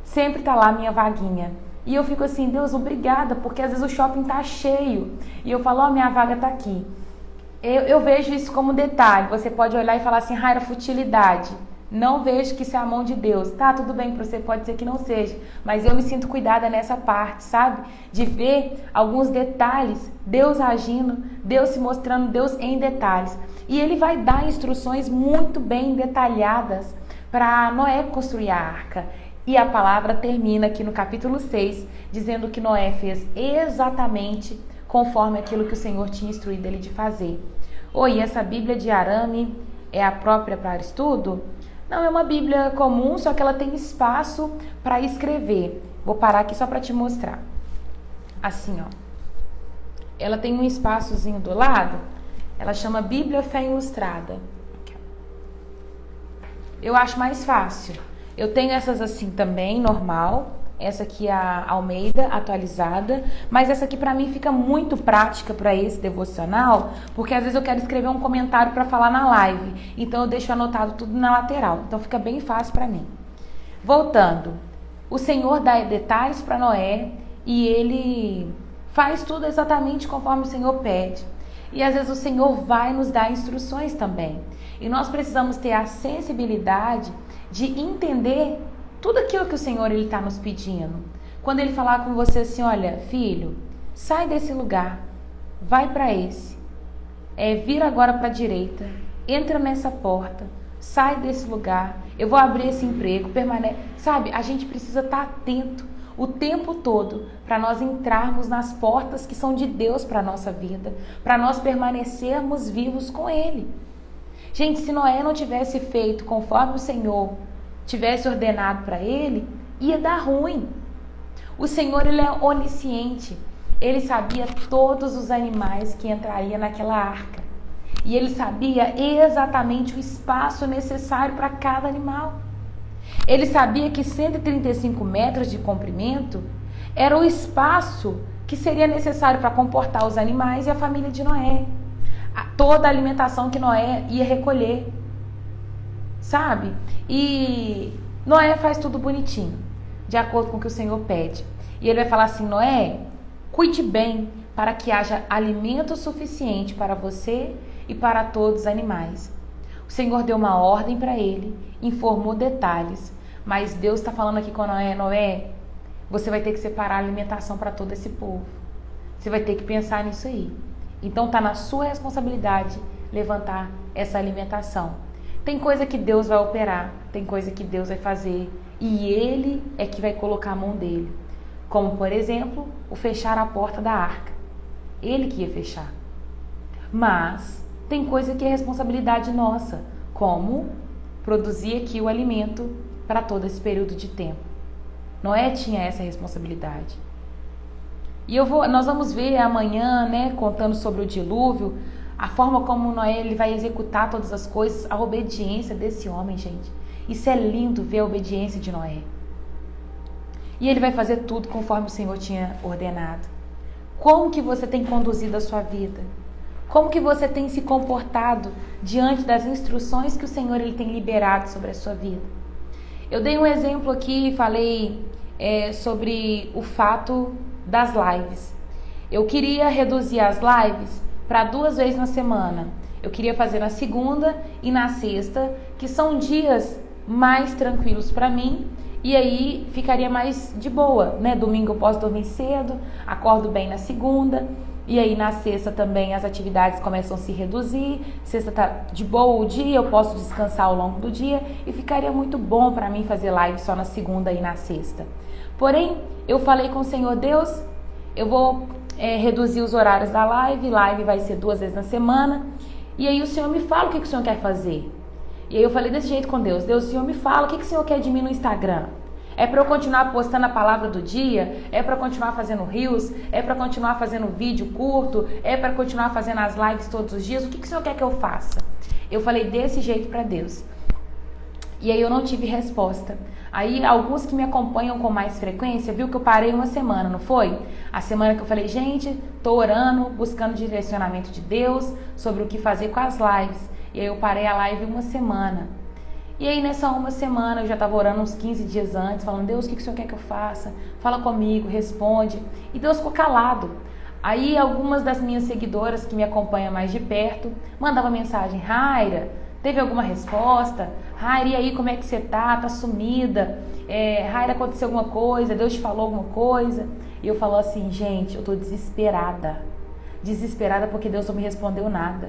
sempre tá lá a minha vaguinha. E eu fico assim: Deus, obrigada, porque às vezes o shopping tá cheio. E eu falo: minha vaga tá aqui. Eu vejo isso como detalhe. Você pode olhar e falar assim: Raira, futilidade. Não vejo que isso é a mão de Deus. Tá, tudo bem, para você pode ser que não seja. Mas eu me sinto cuidada nessa parte, sabe? De ver alguns detalhes, Deus agindo, Deus se mostrando, Deus em detalhes. E Ele vai dar instruções muito bem detalhadas para Noé construir a arca. E a palavra termina aqui no capítulo 6, dizendo que Noé fez exatamente conforme aquilo que o Senhor tinha instruído ele de fazer. E essa Bíblia de arame é a própria para estudo? Não, é uma Bíblia comum, só que ela tem espaço para escrever. Vou parar aqui só para te mostrar. Assim, ó. Ela tem um espaçozinho do lado, ela chama Bíblia Fé Ilustrada. Eu acho mais fácil. Eu tenho essas assim também, normal. Essa aqui é a Almeida, atualizada. Mas essa aqui para mim fica muito prática para esse devocional, porque às vezes eu quero escrever um comentário para falar na live. Então eu deixo anotado tudo na lateral. Então fica bem fácil para mim. Voltando. O Senhor dá detalhes para Noé e ele faz tudo exatamente conforme o Senhor pede. E às vezes o Senhor vai nos dar instruções também. E nós precisamos ter a sensibilidade de entender tudo aquilo que o Senhor está nos pedindo. Quando Ele falar com você assim, olha, filho, sai desse lugar, vai para esse. Vira agora para a direita, entra nessa porta, sai desse lugar, eu vou abrir esse emprego, permanece. Sabe, a gente precisa estar atento o tempo todo para nós entrarmos nas portas que são de Deus para a nossa vida, para nós permanecermos vivos com Ele. Gente, se Noé não tivesse feito conforme o Senhor tivesse ordenado para ele, ia dar ruim. O Senhor, ele é onisciente. Ele sabia todos os animais que entrariam naquela arca. E ele sabia exatamente o espaço necessário para cada animal. Ele sabia que 135 metros de comprimento era o espaço que seria necessário para comportar os animais e a família de Noé. Toda a alimentação que Noé ia recolher. Sabe? E Noé faz tudo bonitinho, de acordo com o que o Senhor pede. E ele vai falar assim, Noé, cuide bem para que haja alimento suficiente para você e para todos os animais. O Senhor deu uma ordem para ele, informou detalhes, mas Deus está falando aqui com Noé, Noé, você vai ter que separar a alimentação para todo esse povo. Você vai ter que pensar nisso aí. Então está na sua responsabilidade levantar essa alimentação. Tem coisa que Deus vai operar, tem coisa que Deus vai fazer e Ele é que vai colocar a mão dele. Como, por exemplo, o fechar a porta da arca. Ele que ia fechar. Mas tem coisa que é responsabilidade nossa, como produzir aqui o alimento para todo esse período de tempo. Noé tinha essa responsabilidade. E nós vamos ver amanhã, né, contando sobre o dilúvio, a forma como Noé ele vai executar todas as coisas, a obediência desse homem, gente. Isso é lindo ver a obediência de Noé. E ele vai fazer tudo conforme o Senhor tinha ordenado. Como que você tem conduzido a sua vida? Como que você tem se comportado diante das instruções que o Senhor ele tem liberado sobre a sua vida? Eu dei um exemplo aqui e falei sobre o fato das lives. Eu queria reduzir as lives para 2 vezes na semana. Eu queria fazer na segunda e na sexta, que são dias mais tranquilos para mim, e aí ficaria mais de boa, né? Domingo eu posso dormir cedo, acordo bem na segunda, e aí na sexta também as atividades começam a se reduzir, sexta tá de boa o dia, eu posso descansar ao longo do dia, e ficaria muito bom para mim fazer live só na segunda e na sexta. Porém, eu falei com o Senhor, Deus, eu vou reduzir os horários da live vai ser 2 vezes na semana, e aí o Senhor me fala o que o Senhor quer fazer. E aí eu falei desse jeito com Deus, o Senhor me fala, o que o Senhor quer de mim no Instagram? É para eu continuar postando a palavra do dia? É para continuar fazendo reels? É para continuar fazendo vídeo curto? É para continuar fazendo as lives todos os dias? O que o Senhor quer que eu faça? Eu falei desse jeito para Deus. E aí eu não tive resposta. Aí alguns que me acompanham com mais frequência viu que eu parei uma semana, não foi? A semana que eu falei, gente, tô orando, buscando direcionamento de Deus sobre o que fazer com as lives. E aí eu parei a live uma semana. E aí nessa uma semana eu já estava orando uns 15 dias antes, falando, Deus, o que o Senhor quer que eu faça? Fala comigo, responde. E Deus ficou calado. Aí algumas das minhas seguidoras que me acompanham mais de perto mandavam mensagem, Raira, teve alguma resposta? Raira, e aí, como é que você tá? Tá sumida? Raira, aconteceu alguma coisa? Deus te falou alguma coisa? E eu falo assim, gente, eu tô desesperada. Desesperada porque Deus não me respondeu nada.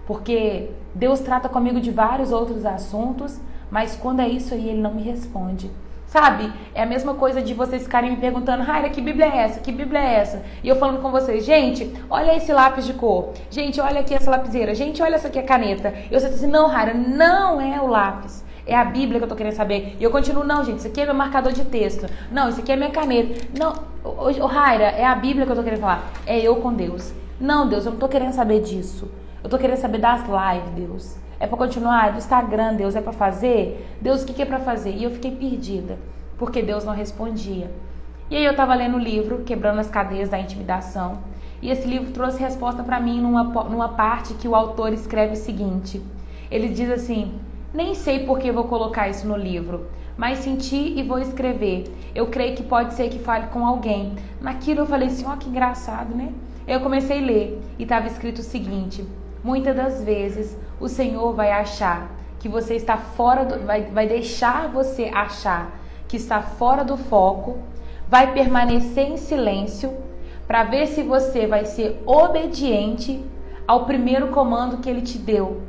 Porque Deus trata comigo de vários outros assuntos, Mas quando é isso aí, ele não me responde. Sabe? É a mesma coisa de vocês ficarem me perguntando, Raira, que Bíblia é essa? Que Bíblia é essa? E eu falando com vocês, gente, olha esse lápis de cor. Gente, olha aqui essa lapiseira. Gente, olha essa aqui a caneta. E você diz assim, não, Raira, não é o lápis. É a Bíblia que eu tô querendo saber. E eu continuo, não, gente, isso aqui é meu marcador de texto. Não, isso aqui é minha caneta. Não, Raira, é a Bíblia que eu tô querendo falar. É eu com Deus. Não, Deus, eu não tô querendo saber disso. Eu tô querendo saber das lives, Deus. É pra continuar? É do Instagram, Deus, é pra fazer? Deus, o que é pra fazer? E eu fiquei perdida, porque Deus não respondia. E aí eu tava lendo o livro, Quebrando as Cadeias da Intimidação. E esse livro trouxe resposta pra mim numa parte que o autor escreve o seguinte. Ele diz assim, nem sei por que vou colocar isso no livro, mas senti e vou escrever. Eu creio que pode ser que fale com alguém. Naquilo eu falei assim, ó, que engraçado, né? Eu comecei a ler e estava escrito o seguinte, muitas das vezes o Senhor vai achar que você está fora vai deixar você achar que está fora do foco, vai permanecer em silêncio para ver se você vai ser obediente ao primeiro comando que ele te deu.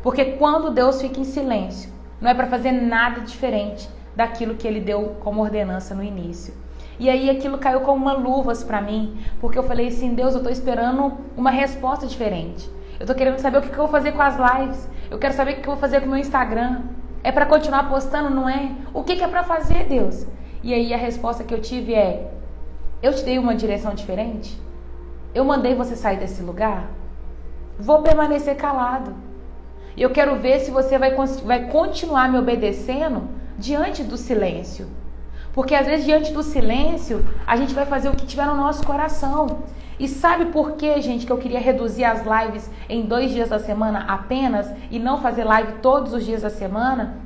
Porque quando Deus fica em silêncio, não é para fazer nada diferente daquilo que ele deu como ordenança no início. E aí aquilo caiu como uma luvas para mim, porque eu falei assim, Deus, eu tô esperando uma resposta diferente. Eu tô querendo saber o que eu vou fazer com as lives. Eu quero saber o que eu vou fazer com o meu Instagram. É para continuar postando, não é? O que é para fazer, Deus? E aí a resposta que eu tive é, eu te dei uma direção diferente? Eu mandei você sair desse lugar? Vou permanecer calado. E eu quero ver se você vai continuar me obedecendo diante do silêncio. Porque às vezes diante do silêncio, a gente vai fazer o que tiver no nosso coração. E sabe por que, gente, que eu queria reduzir as lives em 2 dias da semana apenas e não fazer live todos os dias da semana?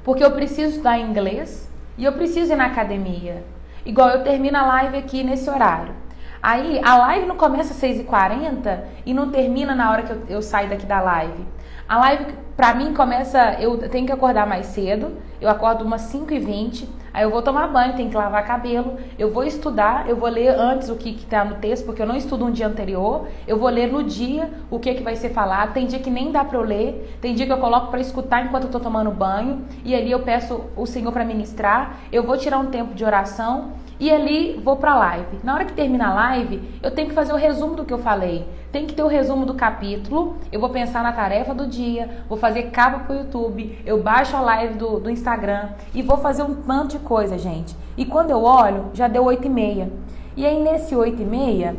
Porque eu preciso estudar inglês e eu preciso ir na academia. Igual eu termino a live aqui nesse horário. Aí a live não começa às 6h40 e não termina na hora que eu saio daqui da live. A live, pra mim, começa... Eu tenho que acordar mais cedo. Eu acordo umas 5h20. Aí eu vou tomar banho, tenho que lavar cabelo. Eu vou estudar. Eu vou ler antes o que tá no texto, porque eu não estudo um dia anterior. Eu vou ler no dia o que vai ser falado. Tem dia que nem dá pra eu ler. Tem dia que eu coloco pra escutar enquanto eu tô tomando banho. E ali eu peço o Senhor pra ministrar. Eu vou tirar um tempo de oração. E ali vou pra live. Na hora que termina a live, eu tenho que fazer o resumo do que eu falei. Tem que ter o resumo do capítulo. Eu vou pensar na tarefa do dia. Vou fazer cabo pro YouTube. Eu baixo a live do Instagram. E vou fazer um tanto de coisa, gente. E quando eu olho, já deu 8h30. E aí nesse 8h30,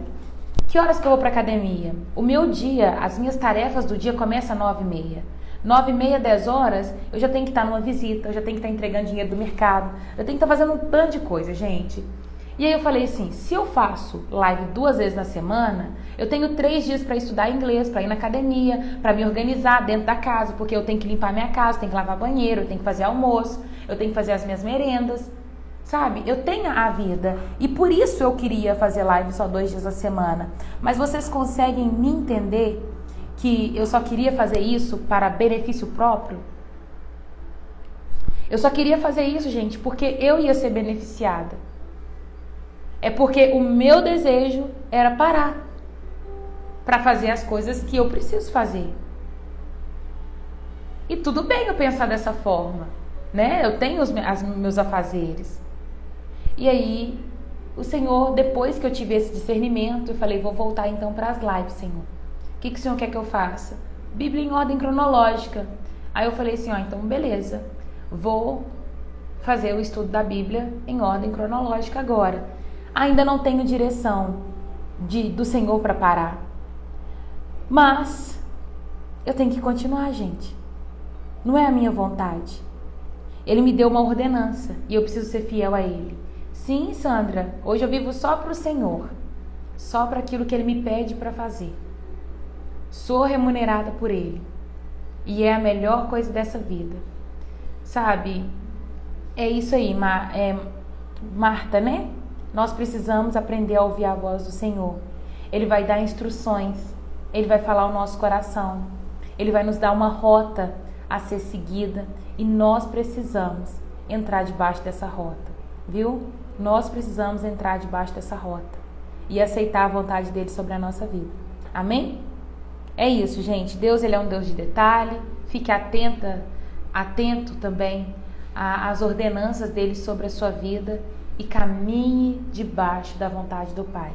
que horas que eu vou pra academia? O meu dia, as minhas tarefas do dia começam às 9h30. 9h30, 10 horas, eu já tenho que estar numa visita, eu já tenho que estar entregando dinheiro do mercado, eu tenho que estar fazendo um tanto de coisa, gente. E aí eu falei assim, se eu faço live 2 vezes na semana, eu tenho 3 dias para estudar inglês, para ir na academia, para me organizar dentro da casa, porque eu tenho que limpar minha casa, tenho que lavar banheiro, eu tenho que fazer almoço, eu tenho que fazer as minhas merendas, sabe? Eu tenho a vida e por isso eu queria fazer live só 2 dias na semana. Mas vocês conseguem me entender que eu só queria fazer isso para benefício próprio? Eu só queria fazer isso, gente, porque eu ia ser beneficiada. É porque o meu desejo era parar para fazer as coisas que eu preciso fazer. E tudo bem eu pensar dessa forma, né? Eu tenho os meus afazeres. E aí, o Senhor, depois que eu tive esse discernimento, eu falei, vou voltar então para as lives, Senhor. O que o Senhor quer que eu faça? Bíblia em ordem cronológica. Aí eu falei assim, ó, então beleza, vou fazer o estudo da Bíblia em ordem cronológica agora. Ainda não tenho direção do Senhor para parar. Mas eu tenho que continuar, gente. Não é a minha vontade. Ele me deu uma ordenança e eu preciso ser fiel a Ele. Sim, Sandra, hoje eu vivo só para o Senhor. Só para aquilo que Ele me pede para fazer. Sou remunerada por Ele. E é a melhor coisa dessa vida. Sabe? É isso aí, Marta, né? Nós precisamos aprender a ouvir a voz do Senhor. Ele vai dar instruções. Ele vai falar ao nosso coração. Ele vai nos dar uma rota a ser seguida. E nós precisamos entrar debaixo dessa rota. Viu? Nós precisamos entrar debaixo dessa rota. E aceitar a vontade dele sobre a nossa vida. Amém? É isso, gente. Deus, ele é um Deus de detalhe. Fique atenta atento também às ordenanças dele sobre a sua vida e caminhe debaixo da vontade do Pai.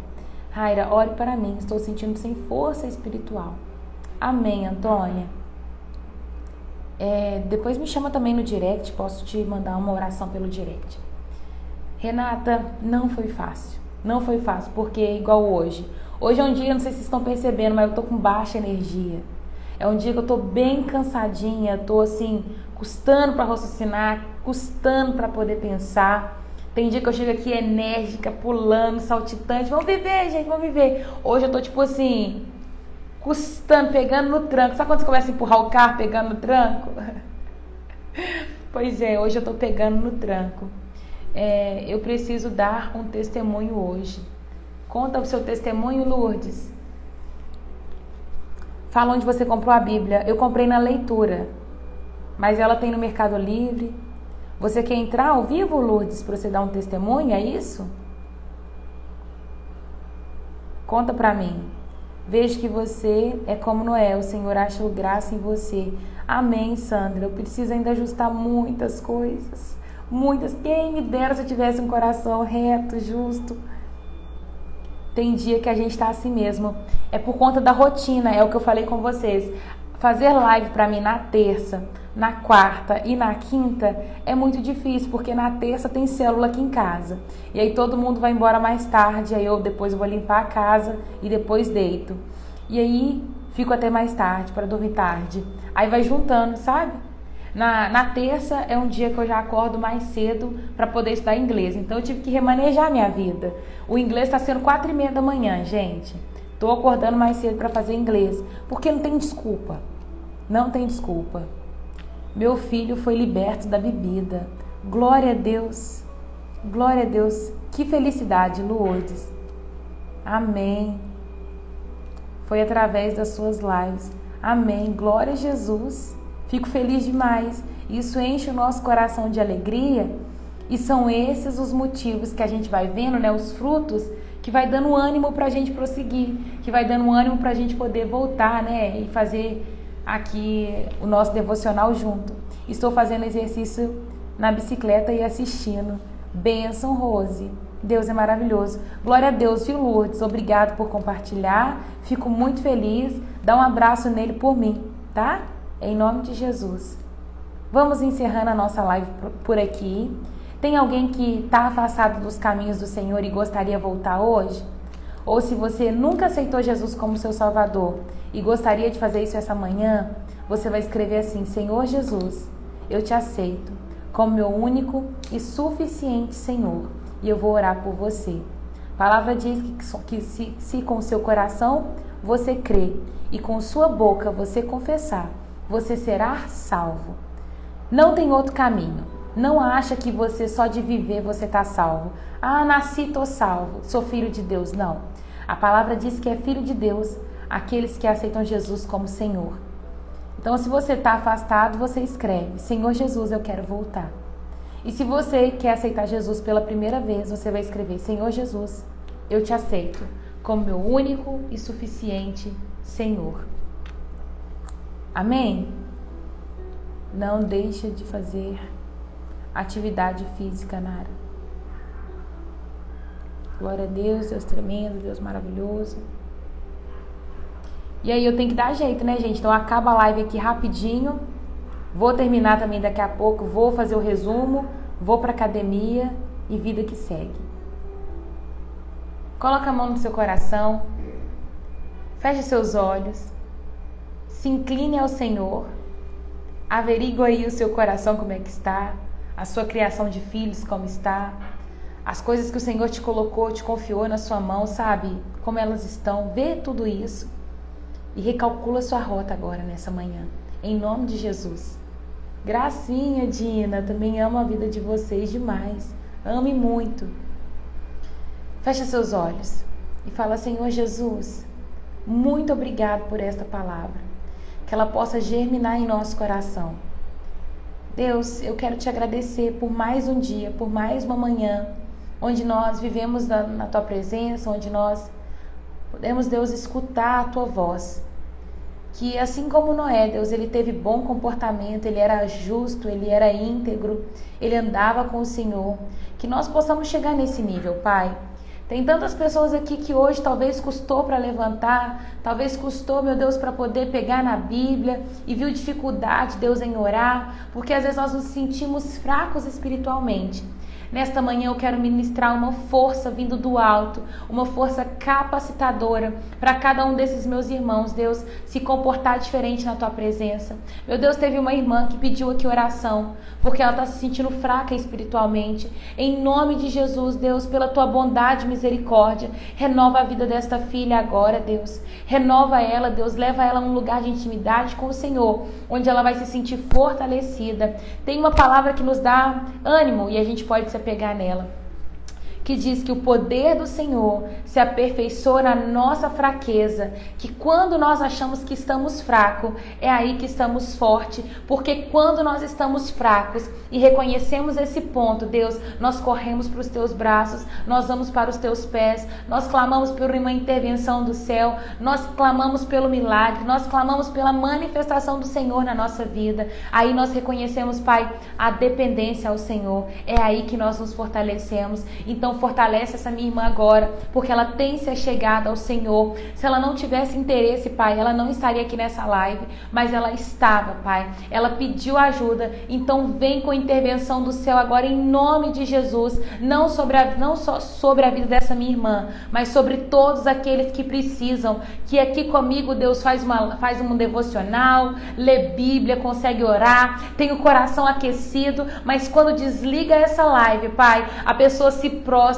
Raira, ore para mim, estou sentindo sem força espiritual. Amém, Antônia. Depois me chama também no direct, posso te mandar uma oração pelo direct. Renata, não foi fácil, porque é igual hoje. Hoje é um dia, não sei se vocês estão percebendo, mas eu tô com baixa energia. É um dia que eu tô bem cansadinha, tô assim, custando para raciocinar, custando para poder pensar. Tem dia que eu chego aqui enérgica, pulando, saltitante. Vamos viver, gente, vamos viver. Hoje eu tô tipo assim, custando, pegando no tranco. Sabe quando você começa a empurrar o carro pegando no tranco? Pois é, hoje eu tô pegando no tranco. Eu preciso dar um testemunho hoje. Conta o seu testemunho, Lourdes. Fala onde você comprou a Bíblia. Eu comprei na Leitura, mas ela tem no Mercado Livre. Você quer entrar ao vivo, Lourdes, para você dar um testemunho, é isso? Conta pra mim. Vejo que você é como Noé, o Senhor achou graça em você. Amém, Sandra. Eu preciso ainda ajustar muitas coisas. Muitas. Quem me dera se eu tivesse um coração reto, justo. Tem dia que a gente tá assim mesmo. É por conta da rotina, é o que eu falei com vocês. Fazer live pra mim na terça, na quarta e na quinta é muito difícil, porque na terça tem célula aqui em casa. E aí todo mundo vai embora mais tarde, aí depois eu vou limpar a casa e depois deito. E aí fico até mais tarde para dormir tarde. Aí vai juntando, sabe? Na terça é um dia que eu já acordo mais cedo para poder estudar inglês. Então eu tive que remanejar minha vida. O inglês está sendo 4:30 da manhã, gente. Tô acordando mais cedo para fazer inglês, porque não tem desculpa. Não tem desculpa. Meu filho foi liberto da bebida. Glória a Deus. Glória a Deus. Que felicidade, Lourdes. Amém. Foi através das suas lives. Amém. Glória a Jesus. Fico feliz demais. Isso enche o nosso coração de alegria. E são esses os motivos que a gente vai vendo, né? Os frutos que vai dando ânimo pra gente prosseguir. Que vai dando ânimo pra gente poder voltar, né? E fazer aqui o nosso devocional junto. Estou fazendo exercício na bicicleta e assistindo. Bênção, Rose. Deus é maravilhoso. Glória a Deus, viu, Lourdes? Obrigado por compartilhar. Fico muito feliz. Dá um abraço nele por mim, tá? Em nome de Jesus. Vamos encerrando a nossa live por aqui. Tem alguém que está afastado dos caminhos do Senhor e gostaria de voltar hoje? Ou se você nunca aceitou Jesus como seu Salvador e gostaria de fazer isso essa manhã, você vai escrever assim: Senhor Jesus, eu te aceito como meu único e suficiente Senhor, e eu vou orar por você. A palavra diz que se com o seu coração você crê e com sua boca você confessar, você será salvo. Não tem outro caminho. Não acha que você só de viver você está salvo. Ah, nasci, tô salvo, sou filho de Deus. Não. A palavra diz que é filho de Deus aqueles que aceitam Jesus como Senhor. Então, se você está afastado, você escreve: Senhor Jesus, eu quero voltar. E se você quer aceitar Jesus pela primeira vez, você vai escrever: Senhor Jesus, eu te aceito como meu único e suficiente Senhor. Amém? Não deixa de fazer atividade física, Nara. Glória a Deus, Deus tremendo, Deus maravilhoso. E aí eu tenho que dar jeito, né, gente? Então acaba a live aqui rapidinho. Vou terminar também daqui a pouco, vou fazer o resumo, vou pra academia e vida que segue. Coloca a mão no seu coração, feche seus olhos, se incline ao Senhor, averigua aí o seu coração como é que está, a sua criação de filhos como está, as coisas que o Senhor te colocou, te confiou na sua mão, sabe como elas estão, vê tudo isso e recalcula sua rota agora nessa manhã, em nome de Jesus. Gracinha, Dina, também amo a vida de vocês demais, ame muito. Fecha seus olhos e fala: Senhor Jesus, muito obrigado por esta palavra, que ela possa germinar em nosso coração. Deus, eu quero te agradecer por mais um dia, por mais uma manhã, onde nós vivemos na tua presença, onde nós podemos, Deus, escutar a tua voz. que assim como Noé, Deus, ele teve bom comportamento, ele era justo, ele era íntegro, ele andava com o Senhor, que nós possamos chegar nesse nível, Pai. Tem tantas pessoas aqui que hoje talvez custou para levantar, talvez custou, meu Deus, para poder pegar na Bíblia e viu dificuldade, Deus, em orar, porque às vezes nós nos sentimos fracos espiritualmente. Nesta manhã eu quero ministrar uma força vindo do alto, uma força capacitadora para cada um desses meus irmãos, Deus, se comportar diferente na Tua presença. Meu Deus, teve uma irmã que pediu aqui oração, porque ela está se sentindo fraca espiritualmente. Em nome de Jesus, Deus, pela Tua bondade e misericórdia, renova a vida desta filha agora, Deus. Renova ela, Deus, leva ela a um lugar de intimidade com o Senhor, onde ela vai se sentir fortalecida. Tem uma palavra que nos dá ânimo e a gente pode se pegar nela, que diz que o poder do Senhor se aperfeiçoa na nossa fraqueza, que quando nós achamos que estamos fracos, é aí que estamos fortes, porque quando nós estamos fracos e reconhecemos esse ponto, Deus, nós corremos para os Teus braços, nós vamos para os Teus pés, nós clamamos por uma intervenção do céu, nós clamamos pelo milagre, nós clamamos pela manifestação do Senhor na nossa vida. Aí nós reconhecemos, Pai, a dependência ao Senhor, é aí que nós nos fortalecemos. Então fortalece essa minha irmã agora, porque ela tem se achegado ao Senhor. Se ela não tivesse interesse, Pai, ela não estaria aqui nessa live, mas ela estava, Pai. Ela pediu ajuda, então vem com a intervenção do céu agora em nome de Jesus, não só sobre a vida dessa minha irmã, mas sobre todos aqueles que precisam, que aqui comigo, Deus, faz um devocional, lê Bíblia, consegue orar, tem o coração aquecido, mas quando desliga essa live, Pai, a pessoa se prostra,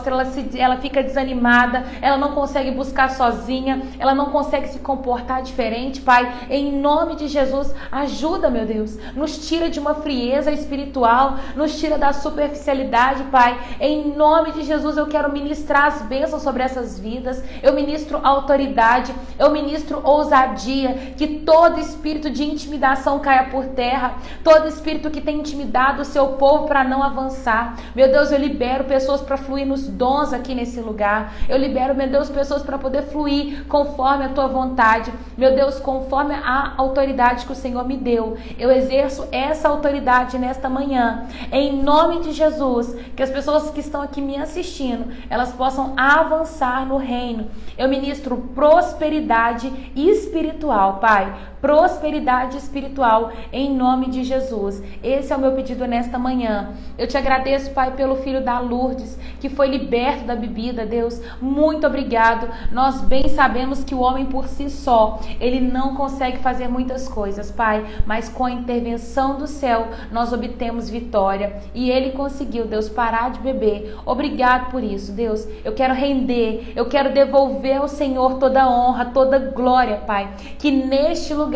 ela fica desanimada, ela não consegue buscar sozinha, ela não consegue se comportar diferente, Pai. Em nome de Jesus, ajuda, meu Deus, nos tira de uma frieza espiritual, nos tira da superficialidade, Pai. Em nome de Jesus, eu quero ministrar as bênçãos sobre essas vidas, eu ministro autoridade, eu ministro ousadia, que todo espírito de intimidação caia por terra, todo espírito que tem intimidado o seu povo para não avançar. Meu Deus, eu libero pessoas para fluir nos dons aqui nesse lugar. Eu libero, meu Deus, pessoas para poder fluir conforme a Tua vontade. Meu Deus, conforme a autoridade que o Senhor me deu. Eu exerço essa autoridade nesta manhã. Em nome de Jesus, que as pessoas que estão aqui me assistindo, elas possam avançar no reino. Eu ministro prosperidade espiritual, Pai. Prosperidade espiritual em nome de Jesus. Esse é o meu pedido nesta manhã. Eu te agradeço, Pai, pelo filho da Lourdes, que foi liberto da bebida, Deus. Muito obrigado. Nós bem sabemos que o homem por si só, ele não consegue fazer muitas coisas, Pai, mas com a intervenção do céu, nós obtemos vitória. E ele conseguiu, Deus, parar de beber. Obrigado por isso, Deus. Eu quero render, eu quero devolver ao Senhor toda a honra, toda a glória, Pai. Que neste lugar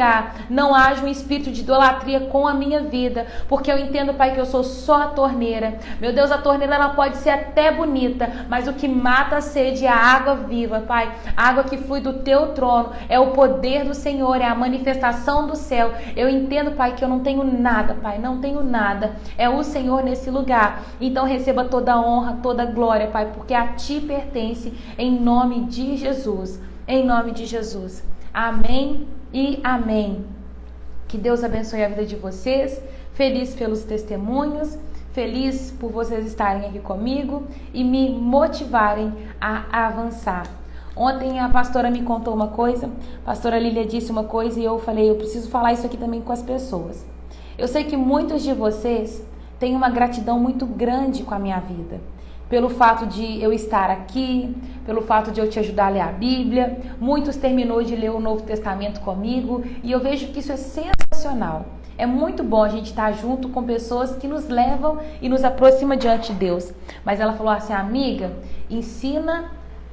não haja um espírito de idolatria com a minha vida, porque eu entendo, Pai, que eu sou só a torneira. Meu Deus, a torneira ela pode ser até bonita, mas o que mata a sede é a água viva, Pai. A água que flui do Teu trono é o poder do Senhor, é a manifestação do céu. Eu entendo, Pai, que eu não tenho nada, Pai, não tenho nada. É o Senhor nesse lugar. Então receba toda a honra, toda a glória, Pai, porque a Ti pertence, em nome de Jesus. Em nome de Jesus. Amém e amém. Que Deus abençoe a vida de vocês. Feliz pelos testemunhos. Feliz por vocês estarem aqui comigo e me motivarem a avançar. Ontem a pastora me contou uma coisa, a pastora Lília disse uma coisa e eu falei, eu preciso falar isso aqui também com as pessoas. Eu sei que muitos de vocês têm uma gratidão muito grande com a minha vida. Pelo fato de eu estar aqui, pelo fato de eu te ajudar a ler a Bíblia. Muitos terminou de ler o Novo Testamento comigo e eu vejo que isso é sensacional. É muito bom a gente estar junto com pessoas que nos levam e nos aproximam diante de Deus. Mas ela falou assim, amiga, ensina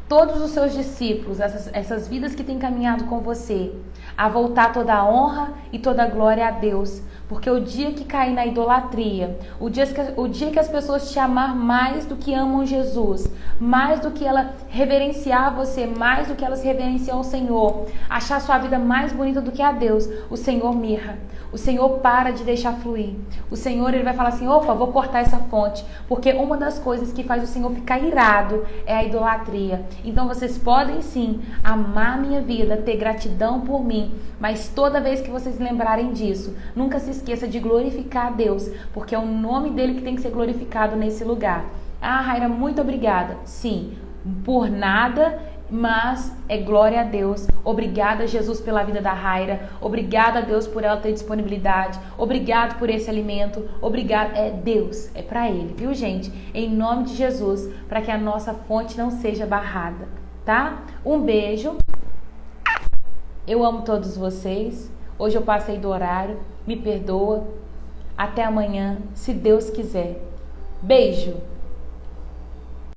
todos os seus discípulos, essas vidas que têm caminhado com você, a voltar toda a honra e toda a glória a Deus, Porque o dia que cair na idolatria, o dia que as pessoas te amar mais do que amam Jesus, mais do que ela reverenciar você, mais do que elas reverenciam o Senhor, achar sua vida mais bonita do que a Deus, o Senhor mirra. O Senhor para de deixar fluir. O Senhor, ele vai falar assim, opa, vou cortar essa fonte. Porque uma das coisas que faz o Senhor ficar irado é a idolatria. Então vocês podem sim amar a minha vida, ter gratidão por mim, mas toda vez que vocês lembrarem disso, nunca se esqueça de glorificar a Deus, porque é o nome dele que tem que ser glorificado nesse lugar. Ah, Raira, muito obrigada. Sim, por nada, mas é glória a Deus. Obrigada, Jesus, pela vida da Raira. Obrigada a Deus por ela ter disponibilidade. Obrigado por esse alimento. Obrigado. É Deus, é para Ele, viu, gente? Em nome de Jesus, para que a nossa fonte não seja barrada, tá? Um beijo. Eu amo todos vocês. Hoje eu passei do horário. Me perdoa. Até amanhã, se Deus quiser. Beijo!